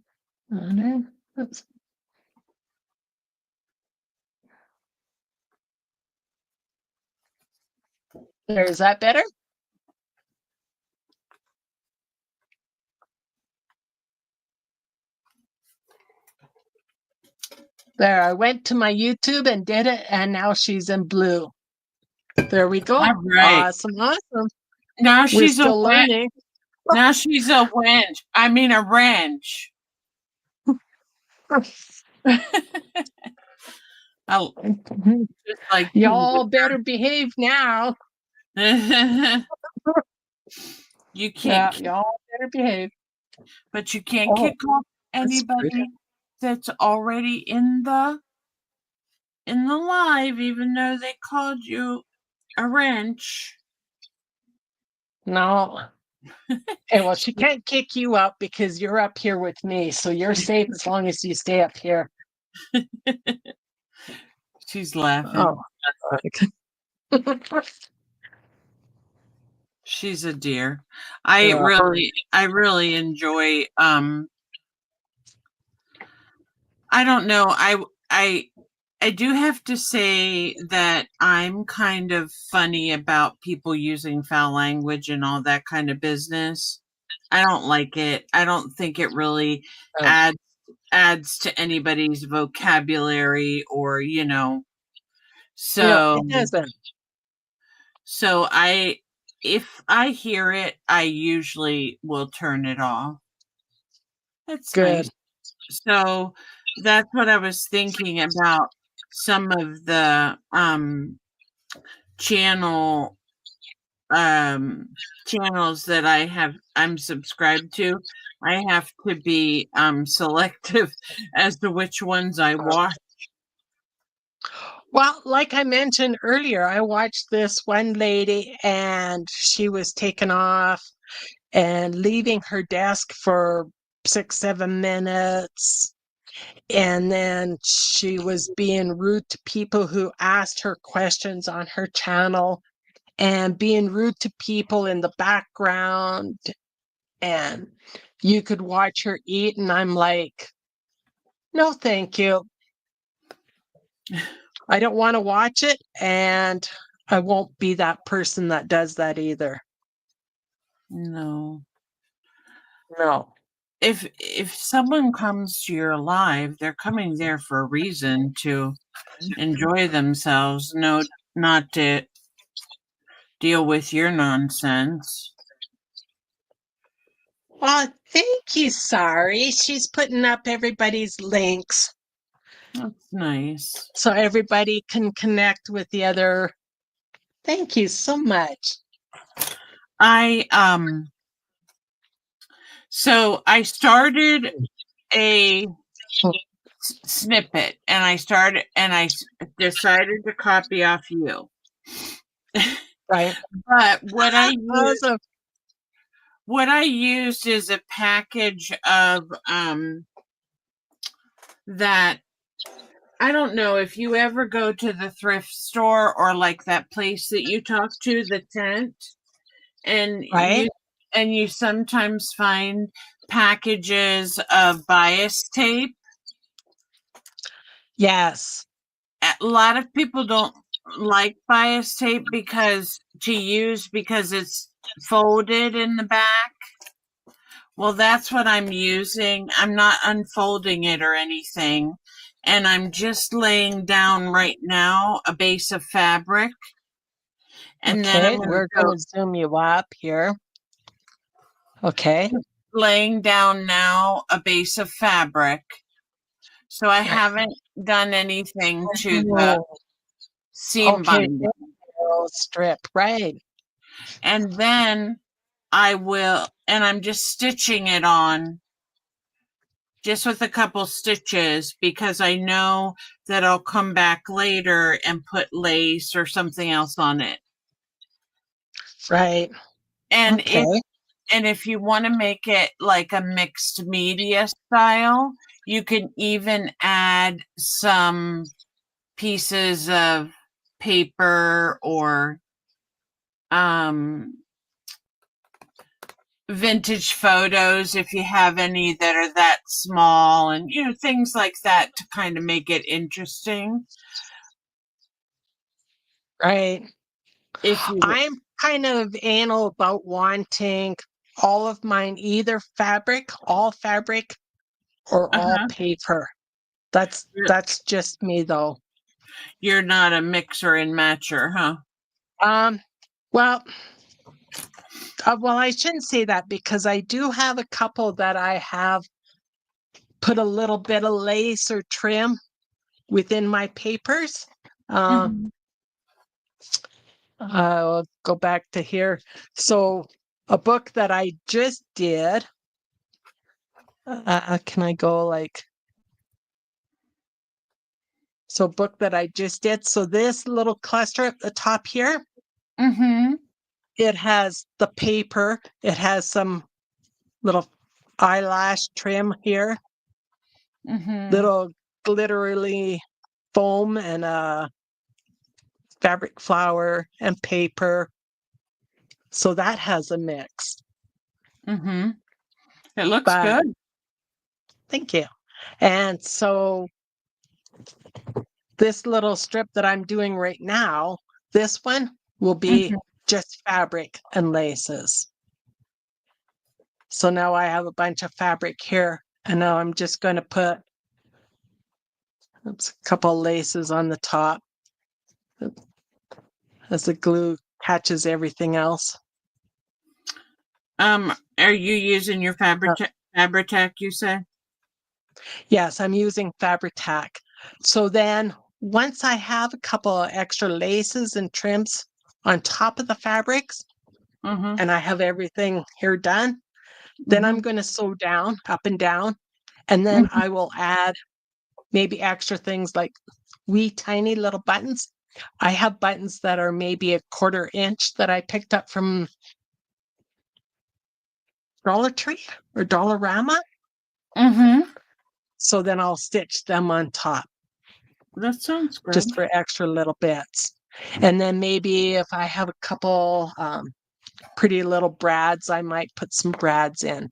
manage. Oops. There, is that better? There, I went to my YouTube and did it, and now she's in blue. There we go.
All right.
Awesome, awesome.
Now
We're
she's a
still learning.
Now she's a wench. I mean a wrench. Oh, just like
Y'all better behave now.
you
Yeah,
can't,
y'all better behave.
but you can't
Oh,
kick off
that's good.
anybody that's already in the live, even though they called you a wrench.
No. Hey, well, she can't kick you up because you're up here with me, so you're safe as long as you stay up here.
She's laughing.
Oh.
She's a dear. I
Yeah.
really enjoy I don't know. I do have to say that I'm kind of funny about people using foul language and all that kind of business. I don't like it. I don't think it really adds to anybody's vocabulary or,
No,
so
it doesn't.
so if I hear it, I usually will turn it off. That's
Good.
nice. So that's what I was thinking about some of the channel channels that I'm subscribed to. I have to be selective as to which ones I watch.
Well, like I mentioned earlier, I watched this one lady and she was taken off and leaving her desk for 6, 7 minutes. And then she was being rude to people who asked her questions on her channel and being rude to people in the background. And you could watch her eat, and I'm like, no, thank you. I don't want to watch it, and I won't be that person that does that either.
No.
No.
If someone comes to your live, they're coming there for a reason to enjoy themselves, not to deal with your nonsense.
Well, thank you, Sorry. She's putting up everybody's links
That's nice.
so everybody can connect with the other. Thank you so much.
So I started a snippet and I decided to copy off you.
Right.
But
Awesome.
what I used is a package of that I don't know if you ever go to the thrift store or like that place that you talk to, the tent, and
Right.
you sometimes find packages of bias tape.
Yes.
A lot of people don't like bias tape because it's folded in the back. Well, that's what I'm using. I'm not unfolding it or anything. And I'm just laying down right now a base of fabric. And then
Okay, we're going to zoom you up here. Okay.
Laying down now a base of fabric. So I haven't done anything to the seam binding.
Strip, right.
And then I will and I'm just stitching it on just with a couple stitches because I know that I'll come back later and put lace or something else on it.
Right.
And
Okay.
if you want to make it like a mixed media style, you can even add some pieces of paper or vintage photos if you have any that are that small, and things like that to kind of make it interesting.
Right.
If you
I'm kind of anal about wanting all of mine either all fabric, or all
uh-huh,
paper.
you're,
That's just me though.
you're not a mixer and matcher, huh?
Um, well, I shouldn't say that because I do have a couple that I have put a little bit of lace or trim within my papers. Uh,
Mm-hmm.
I'll go back to here. So, a book that I just did. Can I go like? So, book that I just did. So, this little cluster at the top here,
Mm-hmm.
it has the paper. It has some little eyelash trim here,
Mm-hmm.
little glittery foam and fabric flower and paper. So that has a mix.
Mm-hmm. It looks
But
good.
thank you. And so this little strip that I'm doing right now, this one will be
Mm-hmm.
just fabric and laces. So now I have a bunch of fabric here, and now I'm just going to put a couple laces on the top as the glue catches everything else.
Are you using your
Uh,
Fabri-Tac, you said?
Yes, I'm using Fabri-Tac. So then once I have a couple of extra laces and trims on top of the fabrics
Mm-hmm.
and I have everything here done, then
Mm-hmm.
I'm going to sew down up and down. And then
Mm-hmm.
I will add maybe extra things like wee tiny little buttons. I have buttons that are maybe a 1/4 inch that I picked up from Dollar Tree or Dollarama.
Mm-hmm.
So then I'll stitch them on top
That sounds good.
just for extra little bits. And then maybe if I have a couple pretty little brads, I might put some brads in.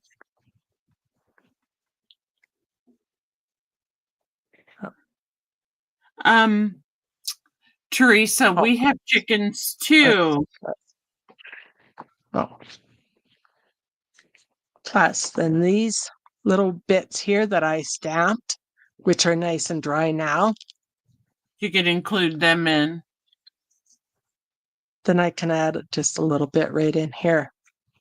Um, Teresa,
Oh,
we have chickens
uh,
too.
oh. Plus, then these little bits here that I stamped, which are nice and dry now,
You could include them in.
then I can add just a little bit right in here.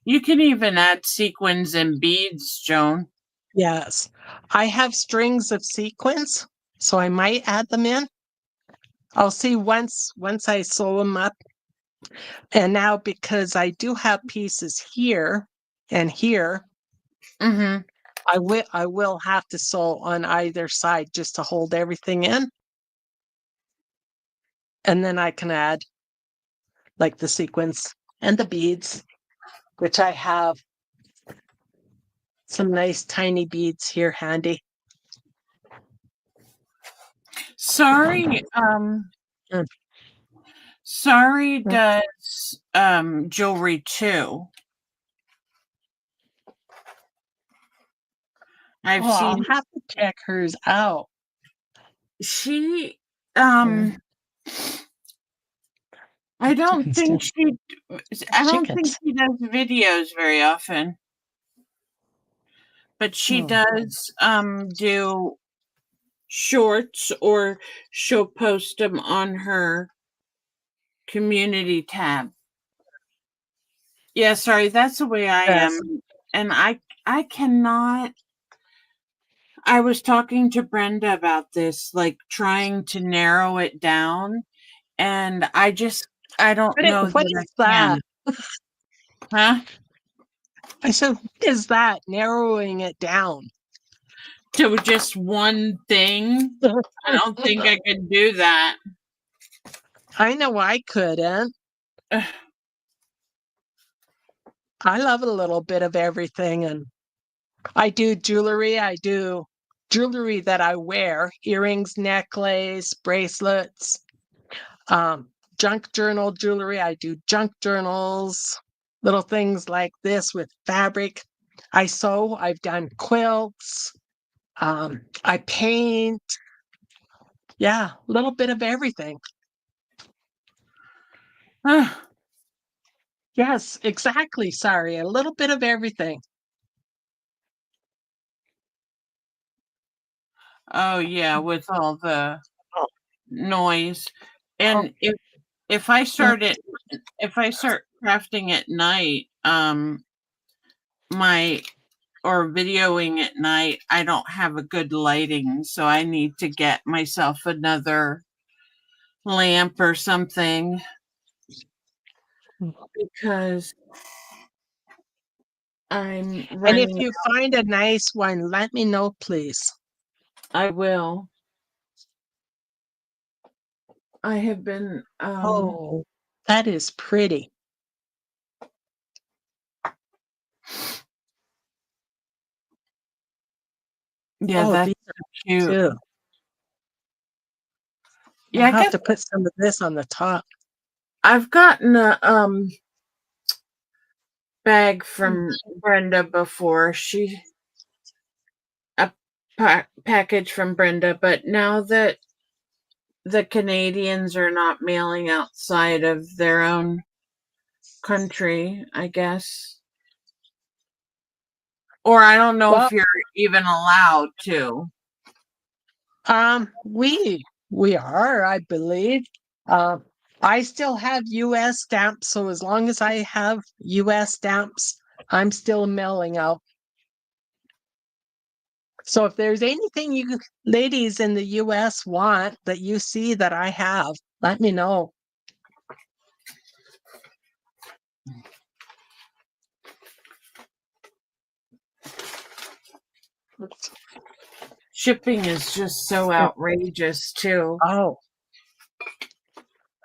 You can even add sequins and beads, Joan.
Yes, I have strings of sequins, so I might add them in. I'll see once I sew them up. And now because I do have pieces here and here,
Mm-hmm.
I will have to sew on either side just to hold everything in. And then I can add like the sequins and the beads, which I have some nice tiny beads here handy.
Sorry,
Mm,
Sorry
mm.
does jewelry too. I've
Oh, I'll
seen
have to check hers out.
she
Mm,
I don't
chickens too.
think she I don't think
Chickens.
she does videos very often, but she
Oh,
does do shorts, or she'll post them on her community tab. Yeah, sorry, that's the way I
yes.
am. And I cannot. I was talking to Brenda about this, like trying to narrow it down, and I don't know
What
that
is
I
that?
can. Huh?
I said, what is that? Narrowing it down.
To just one thing? I don't think I could do that.
I know I couldn't. I love a little bit of everything, and I do jewelry. I do jewelry that I wear, earrings, necklace, bracelets, junk journal jewelry. I do junk journals, little things like this with fabric. I sew. I've done quilts. I paint. Yeah, a little bit of everything. Yes, exactly. Sorry, a little bit of everything.
Oh yeah, with all the
Oh,
noise.
oh,
And if I start it if I start crafting at night, my or videoing at night, I don't have a good lighting, so I need to get myself another lamp or something because I'm
and if
running.
you find a nice one, let me know, please.
I will. I have been
Oh, that is pretty.
yeah,
Oh,
that's
these are
cute.
too. I'll
Yeah, I
have
guess
to put some of this on the top.
I've gotten a bag from Brenda before. She a package from Brenda, but now that the Canadians are not mailing outside of their own country, I guess. Or I don't know
Well,
if you're even allowed to.
we are, I believe. Um, I still have U.S. stamps, so as long as I have U.S. stamps, I'm still mailing out. So if there's anything you ladies in the US want that you see that I have, let me know.
Shipping is just so outrageous too.
Oh,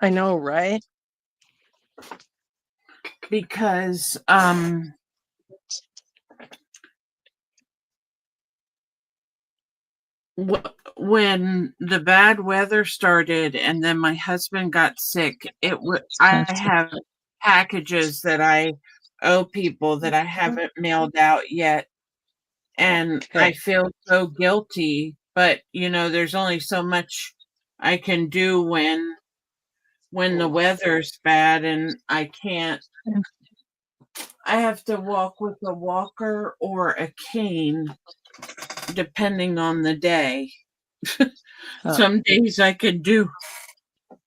I know, right?
Because when the bad weather started and then my husband got sick, I have packages that I owe people that I haven't mailed out yet, and I
Okay.
feel so guilty, but there's only so much I can do when the weather's bad and I have to walk with a walker or a cane depending on the day. Some days I can do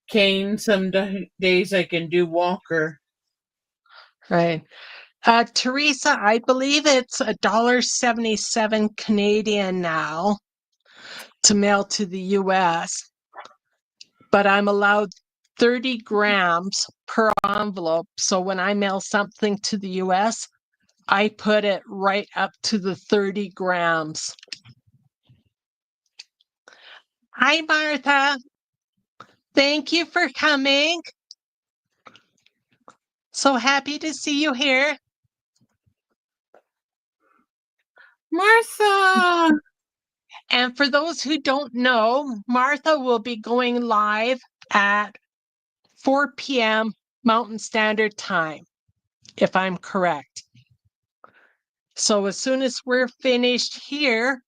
cane, some days I can do walker.
Right. Teresa, I believe it's $1.77 Canadian now to mail to the US, but I'm allowed 30 grams per envelope. So when I mail something to the US, I put it right up to the 30 grams. Hi, Martha. Thank you for coming. So happy to see you here.
Martha!
And for those who don't know, Martha will be going live at 4 p.m. Mountain Standard Time, if I'm correct. So as soon as we're finished here,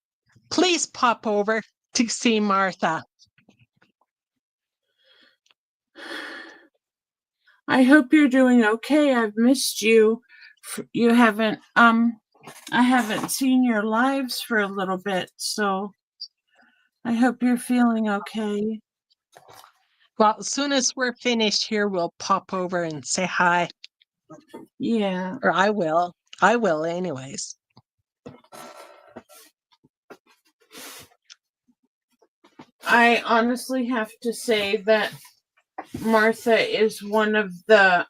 please pop over to see Martha.
I hope you're doing okay. I've missed you. You haven't I haven't seen your lives for a little bit, so I hope you're feeling okay.
Well, as soon as we're finished here, we'll pop over and say hi.
Yeah.
Or I will. I will anyways.
I honestly have to say that Martha is one of the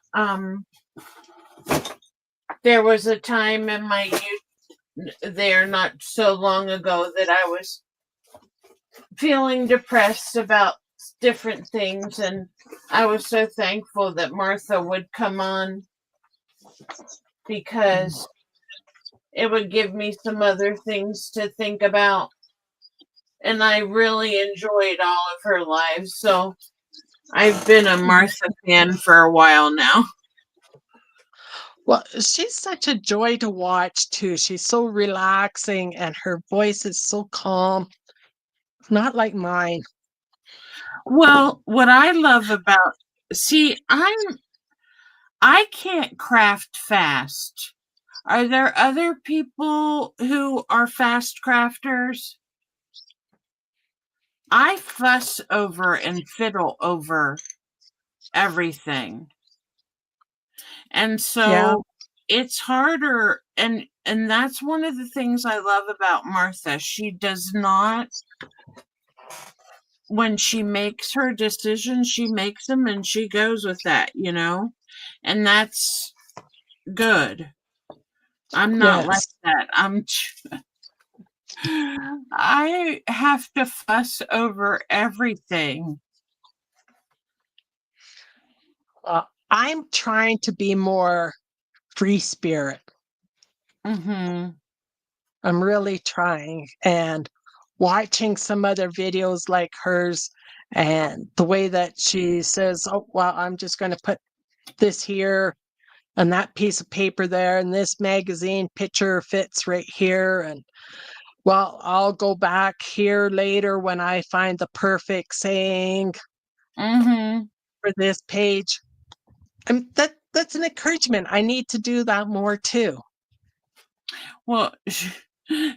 There was a time in my youth there not so long ago that I was feeling depressed about different things, and I was so thankful that Martha would come on because it would give me some other things to think about. And I really enjoyed all of her lives. So I've been a Martha fan for a while now.
Well, she's such a joy to watch too. She's so relaxing and her voice is so calm. Not like mine.
Well, what I love about see, I can't craft fast. Are there other people who are fast crafters? I fuss over and fiddle over everything. And
Yeah.
so it's harder, and that's one of the things I love about Martha. She does not, when she makes her decisions, she makes them and she goes with that, you know? And that's good. I'm not like
Yes.
that. I have to fuss over everything.
I'm trying to be more free spirit.
Mhm.
I'm really trying and watching some other videos like hers and the way that she says, "Oh, well, I'm just going to put this here and that piece of paper there and this magazine picture fits right here and well, I'll go back here later when I find the perfect saying
Mhm.
for this page." And that's an encouragement. I need to do that more too.
Well,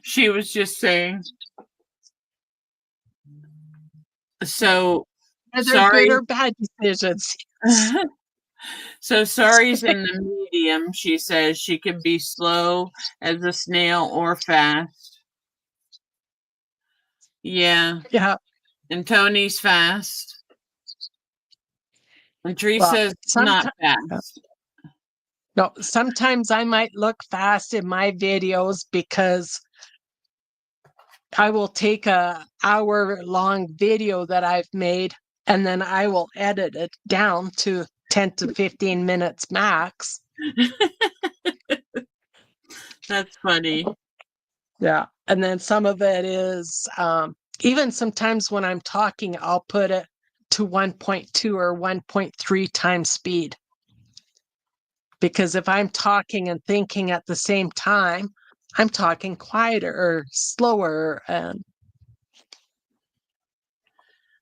she was just saying, so
Whether good
sorry.
or bad decisions.
So sorry's in the medium, she says. She can be slow as a snail or fast. Yeah.
Yeah.
And Tony's fast. And
Well,
Teresa's not
sometimes
fast.
no, sometimes I might look fast in my videos because I will take a hour-long video that I've made and then I will edit it down to 10 to 15 minutes max.
That's funny.
Yeah. And then some of it is even sometimes when I'm talking, I'll put it to 1.2 or 1.3 times speed. Because if I'm talking and thinking at the same time, I'm talking quieter or slower. And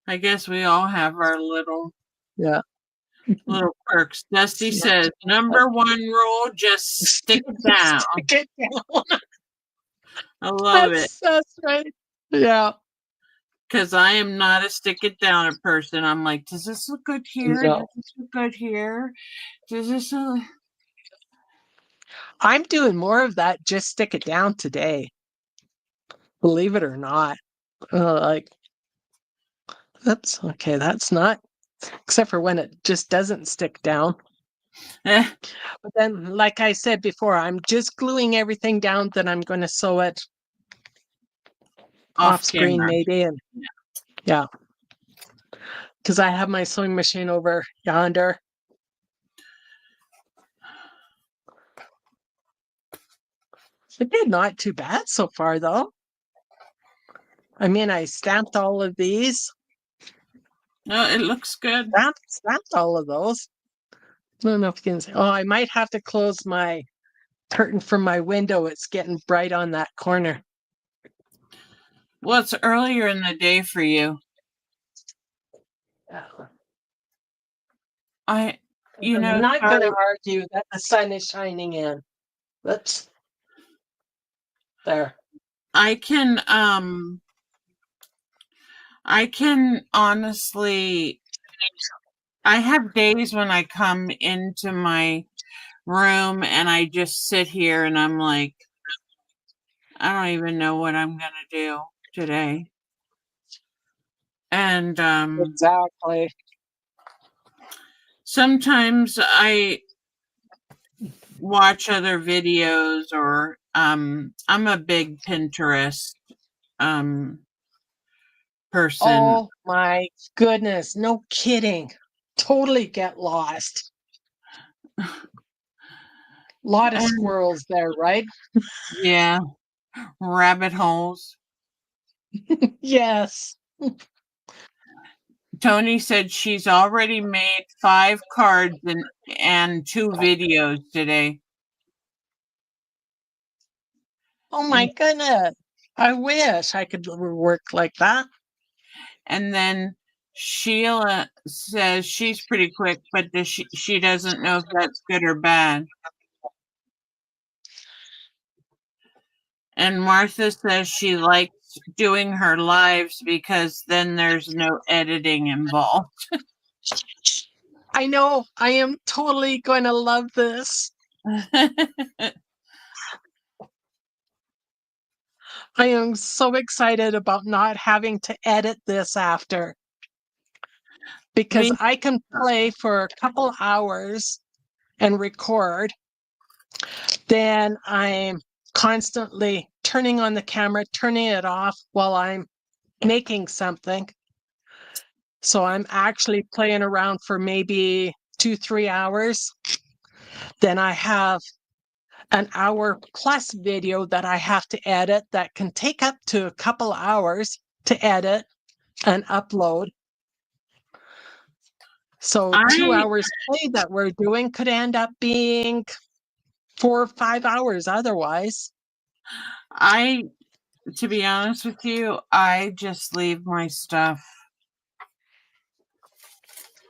I guess we all have our
yeah.
little quirks. Dusty
So
says, number one rule, just stick it down.
stick it down.
I love it.
That's right. Yeah.
Because I am not a stick it down person. I'm like, does this look good here?
No.
Does this look good here? Does this look...
I'm doing more of that. Just stick it down today. Believe it or not. Like, that's okay. That's not, except for when it just doesn't stick down.
Eh,
But then, like I said before, I'm just gluing everything down. Then I'm going to sew it off
off
screen,
camera.
maybe. And yeah, because I have my sewing machine over yonder. It did not too bad so far, though. I mean, I stamped all of these,
No, it looks good.
stamped all of those. I don't know if you can say, oh, I might have to close my curtain from my window. It's getting bright on that corner.
Well, it's earlier in the day for you. You
I'm
know,
not going
sorry,
to argue that the sun is shining in. Oops. There.
I can, I can honestly, I have days when I come into my room and I just sit here and I'm like, I don't even know what I'm going to do today. And
Exactly.
sometimes watch other videos, or I'm a big Pinterest person.
Oh my goodness, no kidding. Totally get lost. Lot of
And
squirrels there, right?
yeah, rabbit holes.
Yes.
Tony said she's already made 5 cards and 2 videos today.
Oh my goodness. I wish I could work like that.
And then Sheila says she's pretty quick, but she doesn't know if that's good or bad. And Martha says she likes doing her lives because then there's no editing involved.
I know. I am totally going to love this. I am so excited about not having to edit this after, because
Me,
I can play for a couple hours and record. Then I'm constantly turning on the camera, turning it off while I'm making something. So I'm actually playing around for maybe 2-3 hours. Then I have an hour plus video that I have to edit that can take up to a couple hours to edit and upload. So 2
I
hours play that we're doing could end up being 4 or 5 hours otherwise.
I to be honest with you, I just leave my stuff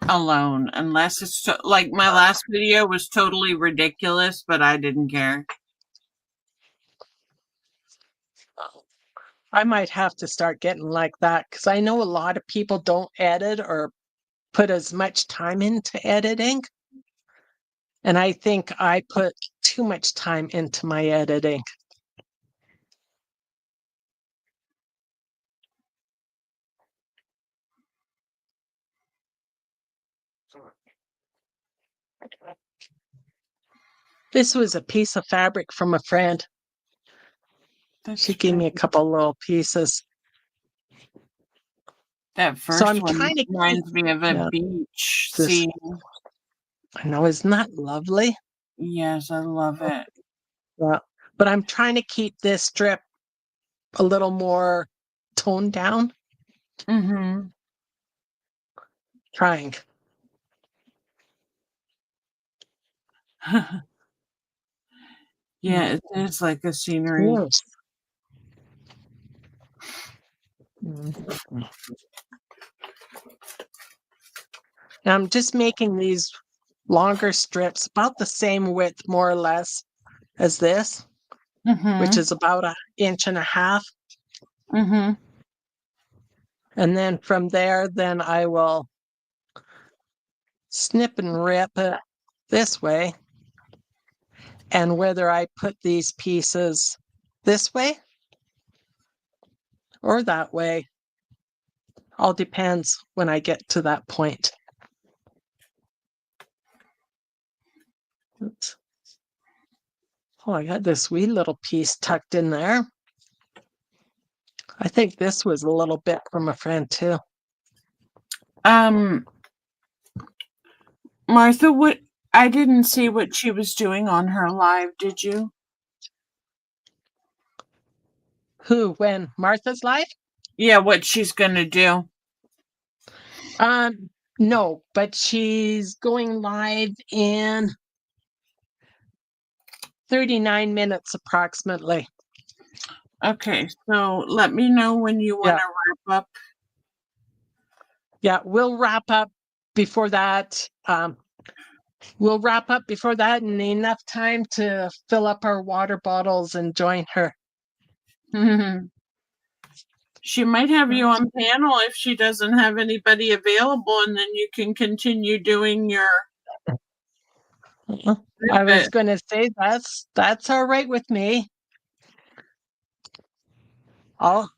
alone unless it's like my last video was totally ridiculous, but I didn't care.
I might have to start getting like that, because I know a lot of people don't edit or put as much time into editing. And I think I put too much time into my editing. This was a piece of fabric from a friend.
That's
She gave me a couple little pieces.
That
So
first
I'm
one
trying to keep,
reminds me of a
yeah,
beach
this.
scene.
I know, isn't that lovely?
Yes, I love it.
Yeah. But I'm trying to keep this strip a little more toned down.
Mm-hmm.
Trying.
Yeah, it is like a scenery.
Yes. And I'm just making these longer strips about the same width, more or less, as this, which
Mm-hmm.
is about 1.5 inches.
Mm-hmm.
And then from there, then I will snip and rip it this way. And whether I put these pieces this way or that way all depends when I get to that point. Oops. Oh, I got this wee little piece tucked in there. I think this was a little bit from a friend too.
Martha, what I didn't see what she was doing on her live, did you?
Who, when Martha's live?
Yeah, what she's gonna do.
No, but she's going live in 39 minutes approximately.
Okay, so let me know when you want
Yeah.
to wrap up.
Yeah, we'll wrap up before that. We'll wrap up before that and enough time to fill up our water bottles and join her.
She might have you on panel if she doesn't have anybody available, and then you can continue doing your
I was
snippet.
going to say that's all right with me. I'll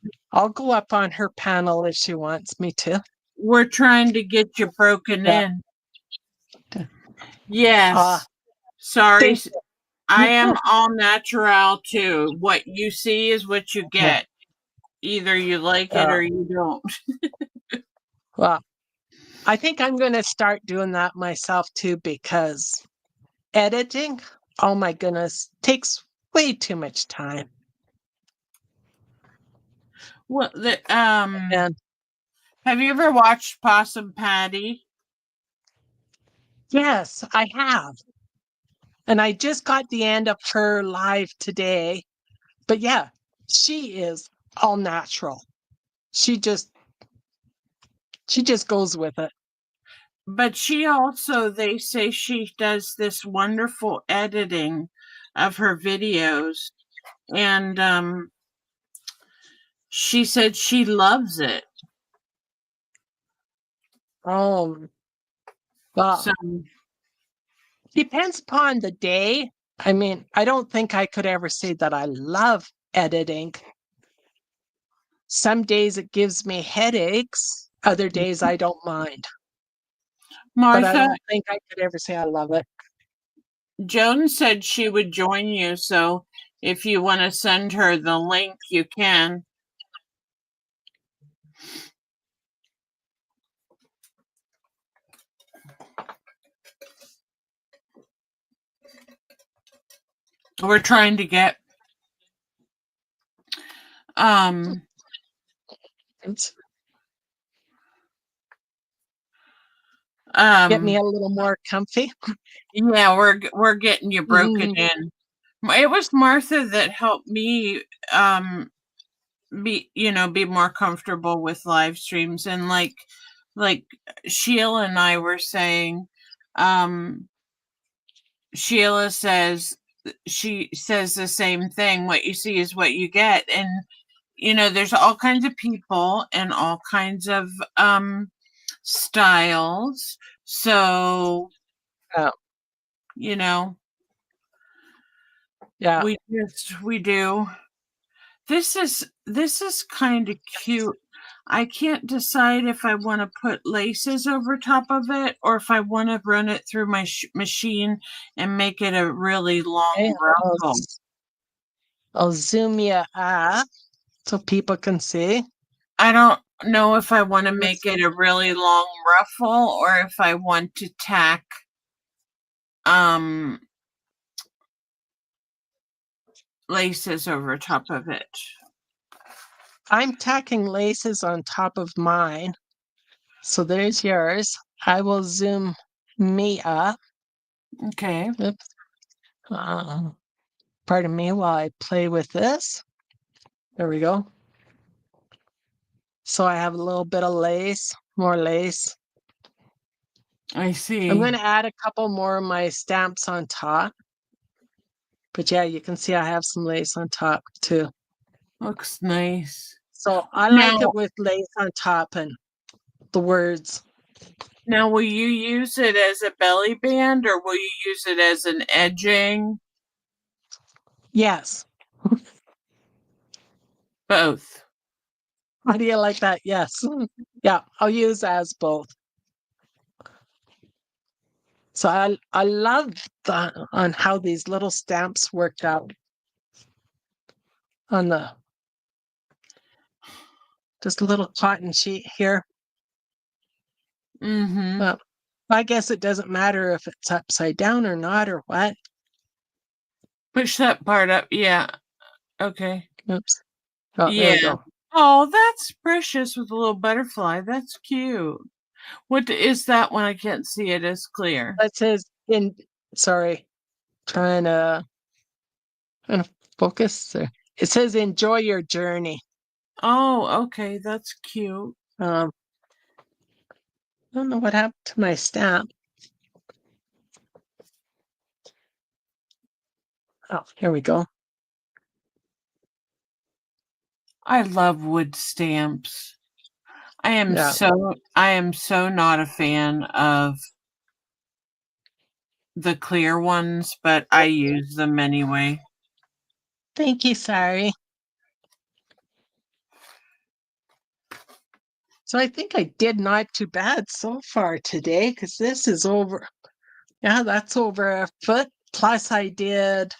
go up on her panel if she wants me to.
We're trying to get you broken
Yeah.
in. Yes.
Thank
Sorry.
you.
I am all natural too. What you see is what you
Yeah.
get. Either you like it or you don't.
Well, I think I'm going to start doing that myself too because editing, oh my goodness, takes way too much time.
Well,
And
have you ever watched Possum Patty?
yes, I have. And I just got the end of her live today. But yeah, she is all natural. She just goes with it.
But she also, they say she does this wonderful editing of her videos. And she said she loves it.
Oh, well,
So,
depends upon the day. I mean, I don't think I could ever say that I love editing. Some days it gives me headaches, other days I don't mind. But I
Martha,
don't think I could ever say I love it.
Joan said she would join you. So, if you want to send her the link, you can. We're trying to get um
Get me
um
a little more comfy.
yeah, we're getting you broken
Mhm.
in. It was Martha that helped me be more comfortable with live streams, and like Sheila and I were saying, um Sheila says, she says the same thing, what you see is what you get. And there's all kinds of people and all kinds of styles. So,
Yeah,
you know,
yeah.
we do. This is kind of cute. I can't decide if I want to put laces over top of it or if I want to run it through my machine and make it a really
Okay,
long ruffle.
I'll zoom you up so people can see.
I don't know if I want to
Let's
make it a really long ruffle or if I want to tack um laces over top of it.
I'm tacking laces on top of mine. So there's yours. I will zoom me up.
Okay.
Oops. Pardon me while I play with this. There we go. So I have a little bit of lace, more lace.
I
I'm
see.
going to add a couple more of my stamps on top. But yeah, you can see I have some lace on top too.
Looks nice.
So I like
Now,
it with lace on top and the words.
now will you use it as a belly band or will you use it as an edging?
Yes.
Both.
How do you like that? Yes. Yeah, I'll use as both. So I love that on how these little stamps worked out on the just a little cotton sheet here.
Mm-hmm.
Well, I guess it doesn't matter if it's upside down or not or what.
Push that part up. Yeah. Okay.
Oops. Oh, there we
Yeah.
go.
Oh, that's precious with a little butterfly. That's cute. What is that one? I can't see it as clear.
That says in sorry, trying to focus there. It says enjoy your journey.
Oh, okay. That's cute.
I don't know what happened to my stamp. Oh, here we go.
I love wood stamps.
Yeah.
I am so not a fan of the clear ones, but I use them anyway.
Thank you, sorry. So I think I did not too bad so far today because this is over. Yeah, that's over a foot plus I did,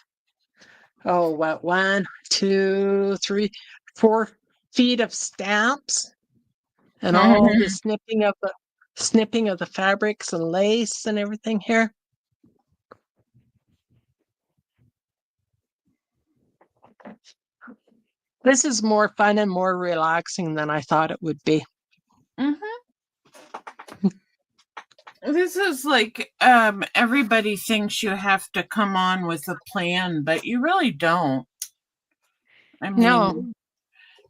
oh, what, 1, 2, 3, 4 feet of stamps and all the snipping of the fabrics and lace and everything here. This is more fun and more relaxing than I thought it would be.
This is like everybody thinks you have to come on with a plan, but you really don't. I
No,
mean,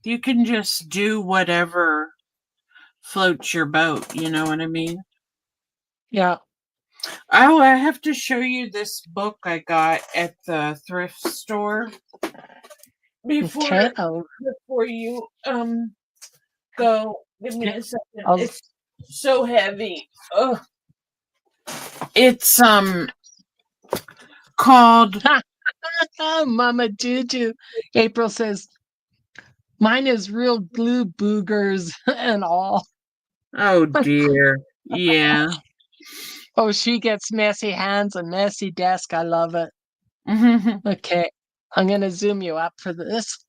you can just do whatever floats your boat, you know what I mean?
yeah,
Oh, I have to show you this book I got at the thrift store
okay.
before you go. Give me a second.
I'll
It's so heavy. Oh, it's called
Mama Juju. April says, mine is real glue boogers and all.
Oh dear. Yeah.
Oh, she gets messy hands and messy desk. I love it. Okay, I'm going to zoom you up for this.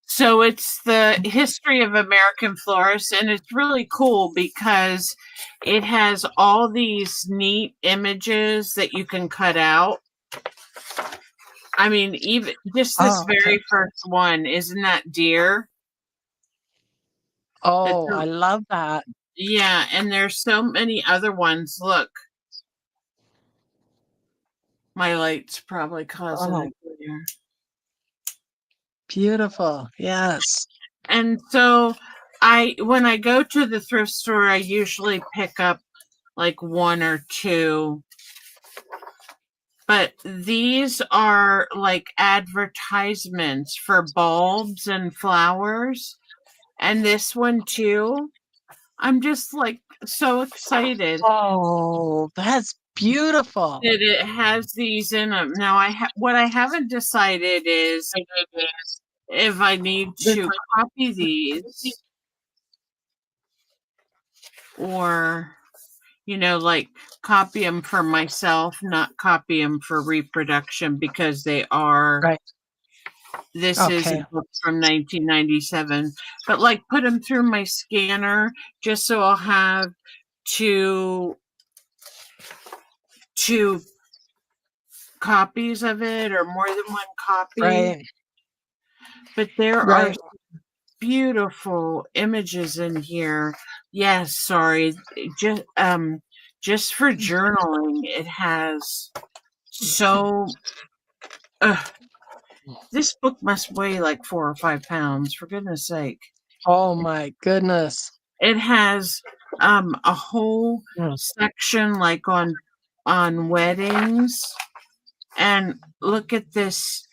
So it's the history of American florists, and it's really cool because it has all these neat images that you can cut out. I mean, even just this
Oh, okay.
very first one, isn't that dear?
Oh, I love that.
Yeah, and there's so many other ones. Look, my light's probably causing
Oh,
a glare.
beautiful. Yes.
And so when I go to the thrift store, I usually pick up like one or two. But these are like advertisements for bulbs and flowers. And this one too. I'm just like so excited
Oh, that's beautiful.
that it has these in them. Now what I haven't decided is if I need to copy these or like copy them for myself, not copy them for reproduction because they are.
Right.
This is a
Okay.
book from 1997, but like put them through my scanner just so I'll have two copies of it or more than one copy.
Right.
But there are
Right.
beautiful images in here. Yes, sorry. Just for journaling, it has so this book must weigh like 4 or 5 pounds, for goodness sake.
Oh my goodness.
It has a whole section like on weddings, and look at these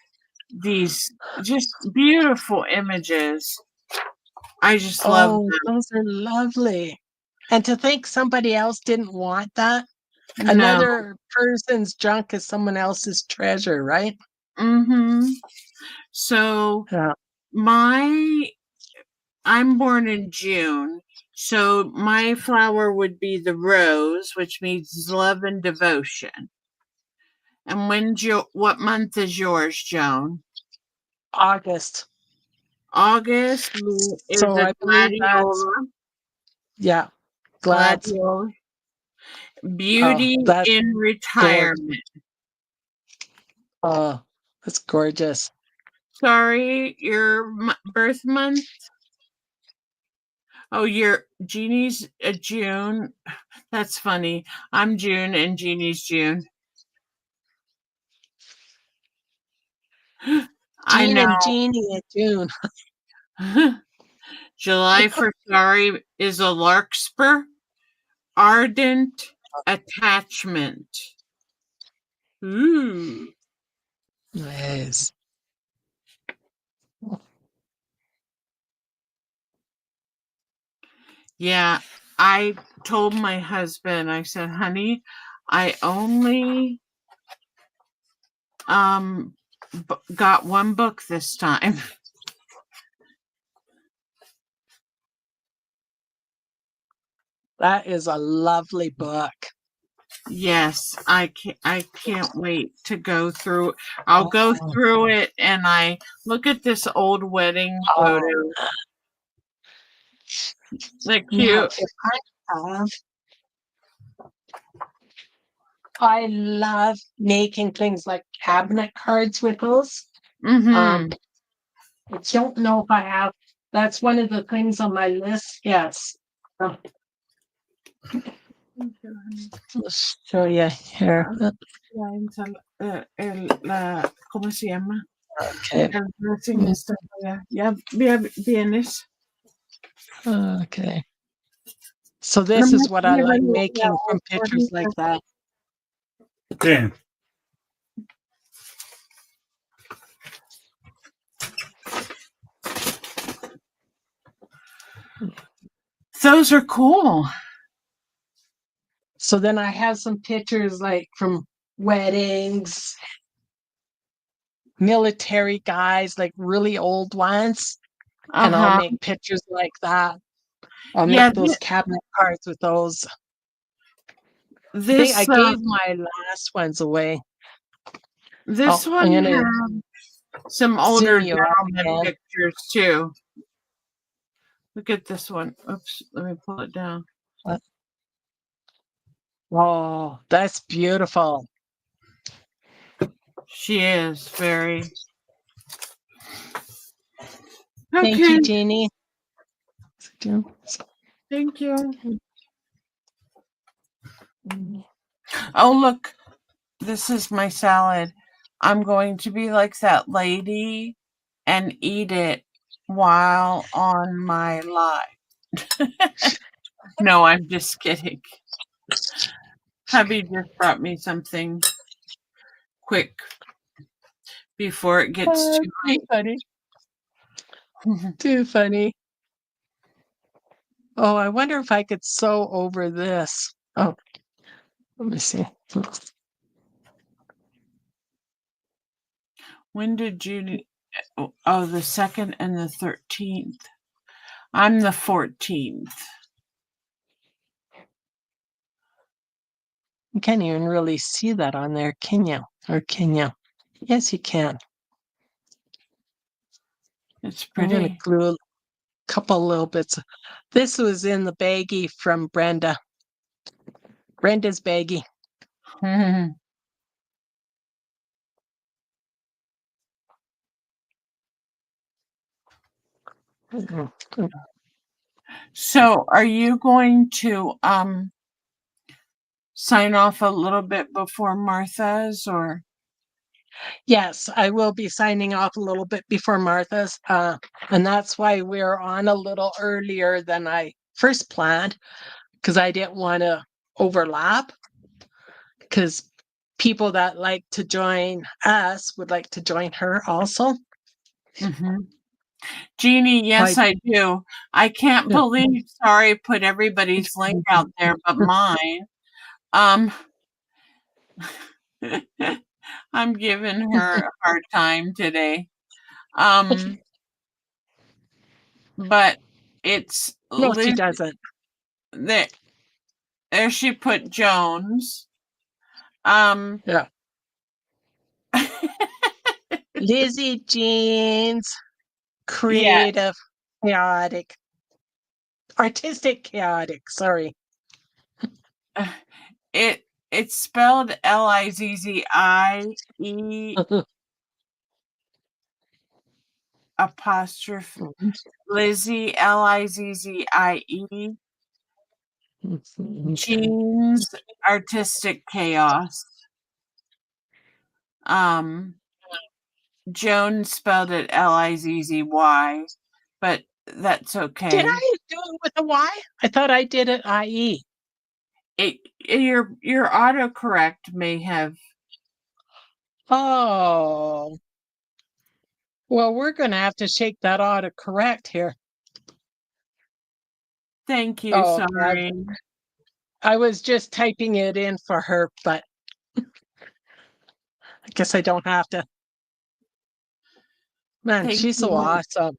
just beautiful images. I just love
Oh,
them.
those are lovely. And to think somebody else didn't want that.
No.
Another person's junk is someone else's treasure, right?
So
Yeah.
I'm born in June, so my flower would be the rose, which means love and devotion. And what month is yours, Joan?
August.
August is
So
a
I believe that's,
gladiola.
yeah, glad.
Gladiola.
Oh,
Beauty
that's
in
gorgeous.
retirement.
Oh, that's gorgeous.
Sorry, your birth month? Oh, your Jeannie's June. That's funny. I'm June and Jeannie's June. I
Jean
know.
and Jeannie in June.
July for sorry is a larkspur. Ardent attachment. Ooh.
Nice.
Yeah, I told my husband, I said, honey, I only got one book this time.
That is a lovely book.
Yes, I can't wait to go through. I'll go
Oh,
through it and I look at this old wedding photo.
oh,
Like
now
cute.
if have, I love making things like cabinet cards with those.
Mm-hmm.
Um, I don't know if I have. That's one of the things on my list. Yes. Uh, I'll show you here.
¿Cómo se llama?
Okay.
El dressing está allá. Ya vienes.
Okay. So this is
Nomás
what I like
llévalo a
making from pictures
ahorita.
like that.
Okay.
Those are cool.
So then I have some pictures like from weddings, military guys, like really old ones, and I'll
Uh-huh.
make pictures like that. I'll
Yeah,
make those cabinet cards with those. I
this
gave my last ones away.
this
Oh, I'm
one
gonna
has some older
zoom you up
gentleman
again.
pictures too. Look at this one. Oops, let me pull it down.
Oh, that's beautiful.
She is very
Thank
okay.
you, Jeannie.
Thank you. Oh, look, this is my salad. I'm going to be like that lady and eat it while on my live. No, I'm just kidding. Hubby just brought me something quick before it gets too
Too funny.
late.
Too funny. Oh, I wonder if I could sew over this. Oh, let me see.
When did you? Oh, the 2nd and the 13th. I'm the 14th.
You can't even really see that on there, can you? Or can you? Yes, you can.
It's
I'm going to
pretty.
glue a couple little bits. This was in the baggie from Brenda. Brenda's baggie.
So, are you going to sign off a little bit before Martha's or?
Yes, I will be signing off a little bit before Martha's. And that's why we're on a little earlier than I first planned, because I didn't want to overlap. Because people that like to join us would like to join her also.
Mm-hmm. Jeannie, yes, I do. I can't believe Sorry put everybody's link out there but mine. Um, I'm giving her a hard time today. But it's
No, she
Liz
doesn't.
there. There she put Jones. Um,
Yeah. Lizzy Jeans,
yeah,
creative, chaotic, artistic, chaotic. Sorry.
it's spelled Lizzie apostrophe Lizzie Lizzie. Jeans artistic chaos. Um, Jones spelled it Lizzy, but that's
Did
okay.
I do it with a Y? I thought I did it IE.
Your autocorrect may have.
Oh. Well, we're going to have to shake that autocorrect here.
Thank you.
Oh, okay.
Sorry.
I was just typing it in for her, but I guess I don't have to. Man,
Thank
she's so
you.
awesome.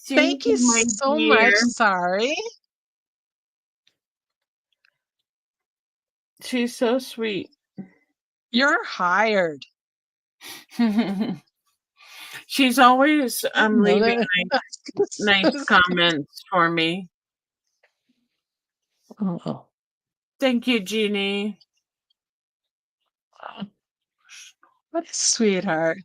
Thank
Thank
you,
you
my
so much.
dear.
Sorry.
She's so sweet.
You're hired.
She's always
No,
leaving
that-
nice comments for me.
Oh,
Thank you, Jeannie.
what a sweetheart.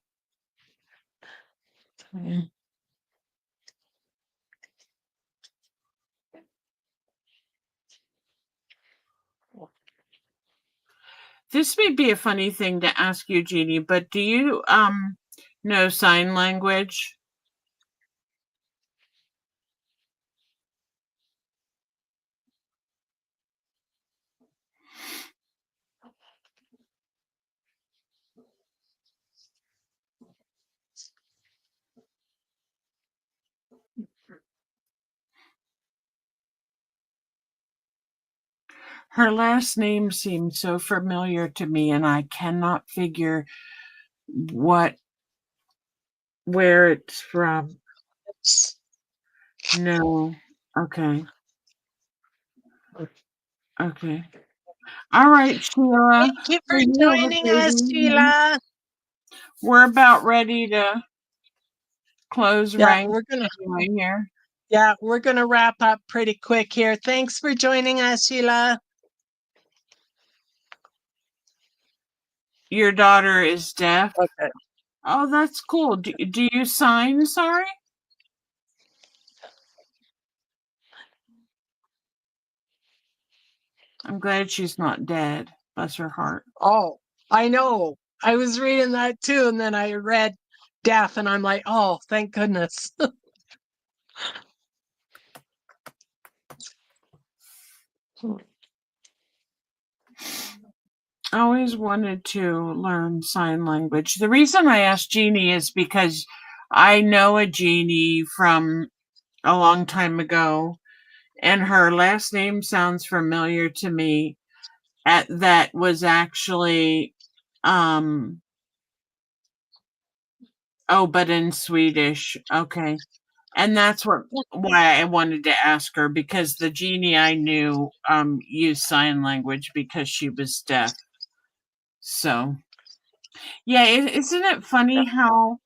This may be a funny thing to ask you, Jeannie, but do you know sign language? Her last name seems so familiar to me, and I cannot figure where it's from. No. Okay. Okay. All right, Sheila.
Thank you for
So you have a
joining
good
us,
evening.
Sheila.
We're about ready to close
Yeah,
ranks here.
we're gonna wrap up pretty quick here. Thanks for joining us, Sheila.
Your daughter is deaf.
Okay.
Oh, that's cool. Do you sign? Sorry. I'm glad she's not dead. Bless her heart.
Oh, I know. I was reading that too, and then I read deaf, and I'm like, oh, thank goodness.
I always wanted to learn sign language. The reason I asked Jeannie is because I know a Jeannie from a long time ago, and her last name sounds familiar to me. That was actually, but in Swedish. Okay. And that's why I wanted to ask her, because the Jeannie I knew used sign language because she was deaf. So yeah, isn't it funny how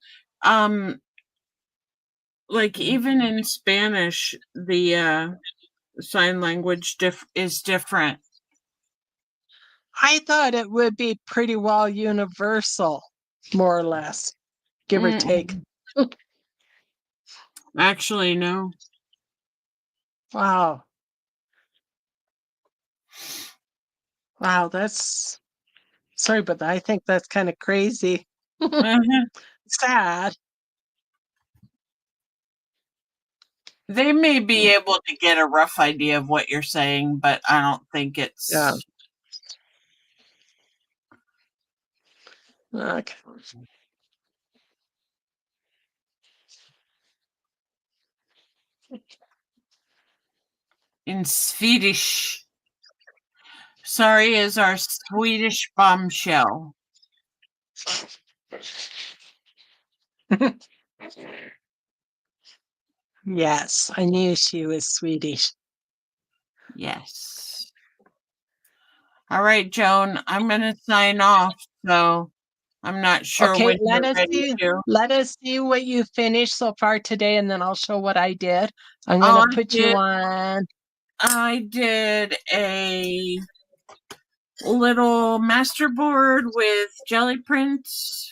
like even in Spanish the sign language is different.
I thought it would be pretty well universal, more or less, give or take.
Actually, no.
Wow. Wow, that's sorry, but I think that's kind of crazy. Sad.
They may be able to get a rough idea of what you're saying, but I don't think it's
Okay.
in Swedish. Sorry is our Swedish bombshell.
Yes, I knew she was Swedish.
Yes. All right, Joan, I'm going to sign off. So I'm not sure
Okay,
when
let
you're
us
ready
see.
to.
Let us see what you finished so far today, and then I'll show what I did. I'm
Oh,
gonna put you on.
I did a little masterboard with jelly prints,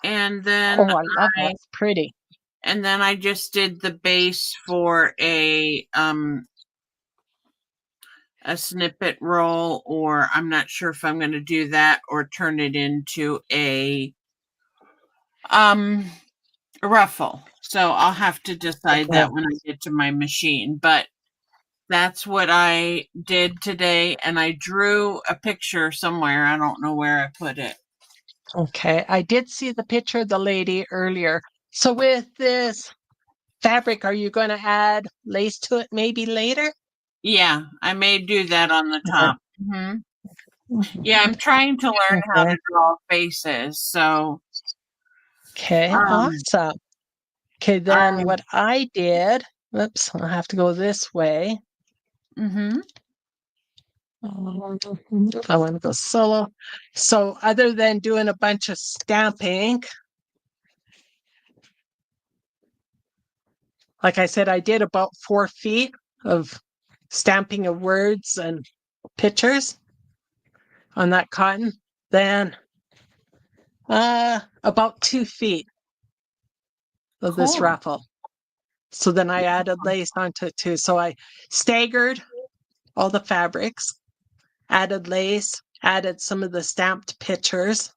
and then
Oh, I love that. It's pretty.
and then I just did the base for a snippet roll, or I'm not sure if I'm going to do that or turn it into a ruffle. So I'll have to decide that when I get to my machine, but that's what I did today, and I drew a picture somewhere. I don't know where I put it.
Okay, I did see the picture of the lady earlier. So with this fabric, are you going to add lace to it maybe later?
Yeah, I may do that on the top. Yeah, I'm trying to learn how to draw faces. So
okay, awesome. Okay, then what I did, oops, I'll have to go this way. I want to go solo. So other than doing a bunch of stamping, like I said, I did about 4 feet of stamping of words and pictures on that cotton. Then about 2 feet of this
Cool.
ruffle. So then I added lace onto it too. So I staggered all the fabrics, added lace, added some of the stamped pictures.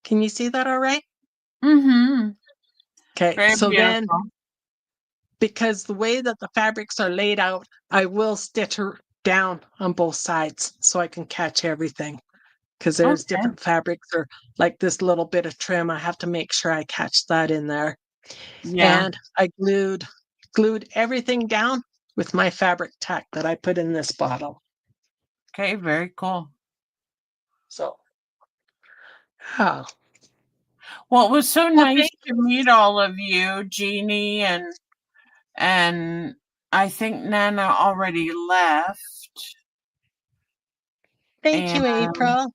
Can you see that all right?
Mm-hmm.
Okay,
Very
so
beautiful.
then because the way that the fabrics are laid out, I will stitch her down on both sides so I can catch everything. Because there's
Okay.
different fabrics or like this little bit of trim. I have to make sure I catch that in there.
Yeah.
And I glued everything down with my fabric tack that I put in this bottle.
Okay, very cool.
So, oh,
Well, it was so
well,
nice to meet all of you, Jeannie, and I think Nana already left.
thank you,
And
April.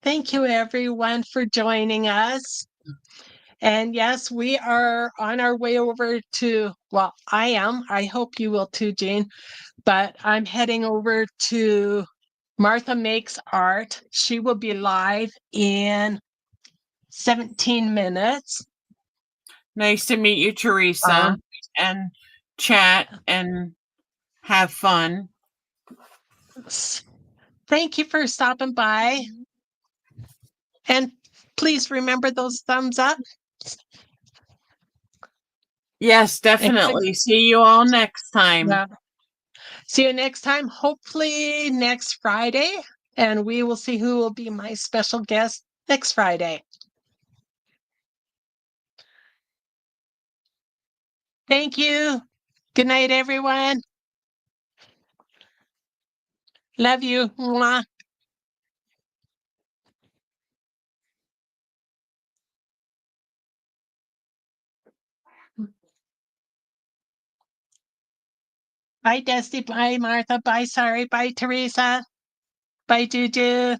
Thank you, everyone, for joining us. And yes, we are on our way over to, well, I am. I hope you will too, Jane. But I'm heading over to Martha Makes Art. She will be live in 17 minutes.
nice to meet you, Teresa, and chat and have fun.
Thank you for stopping by. And please remember those thumbs up.
Yes, definitely. See you all next time.
Yeah. See you next time, hopefully next Friday. And we will see who will be my special guest next Friday. Thank you. Good night, everyone. Love you. Mwah. Bye, Dusty. Bye, Martha. Bye, Sorry. Bye, Teresa. Bye, Juju.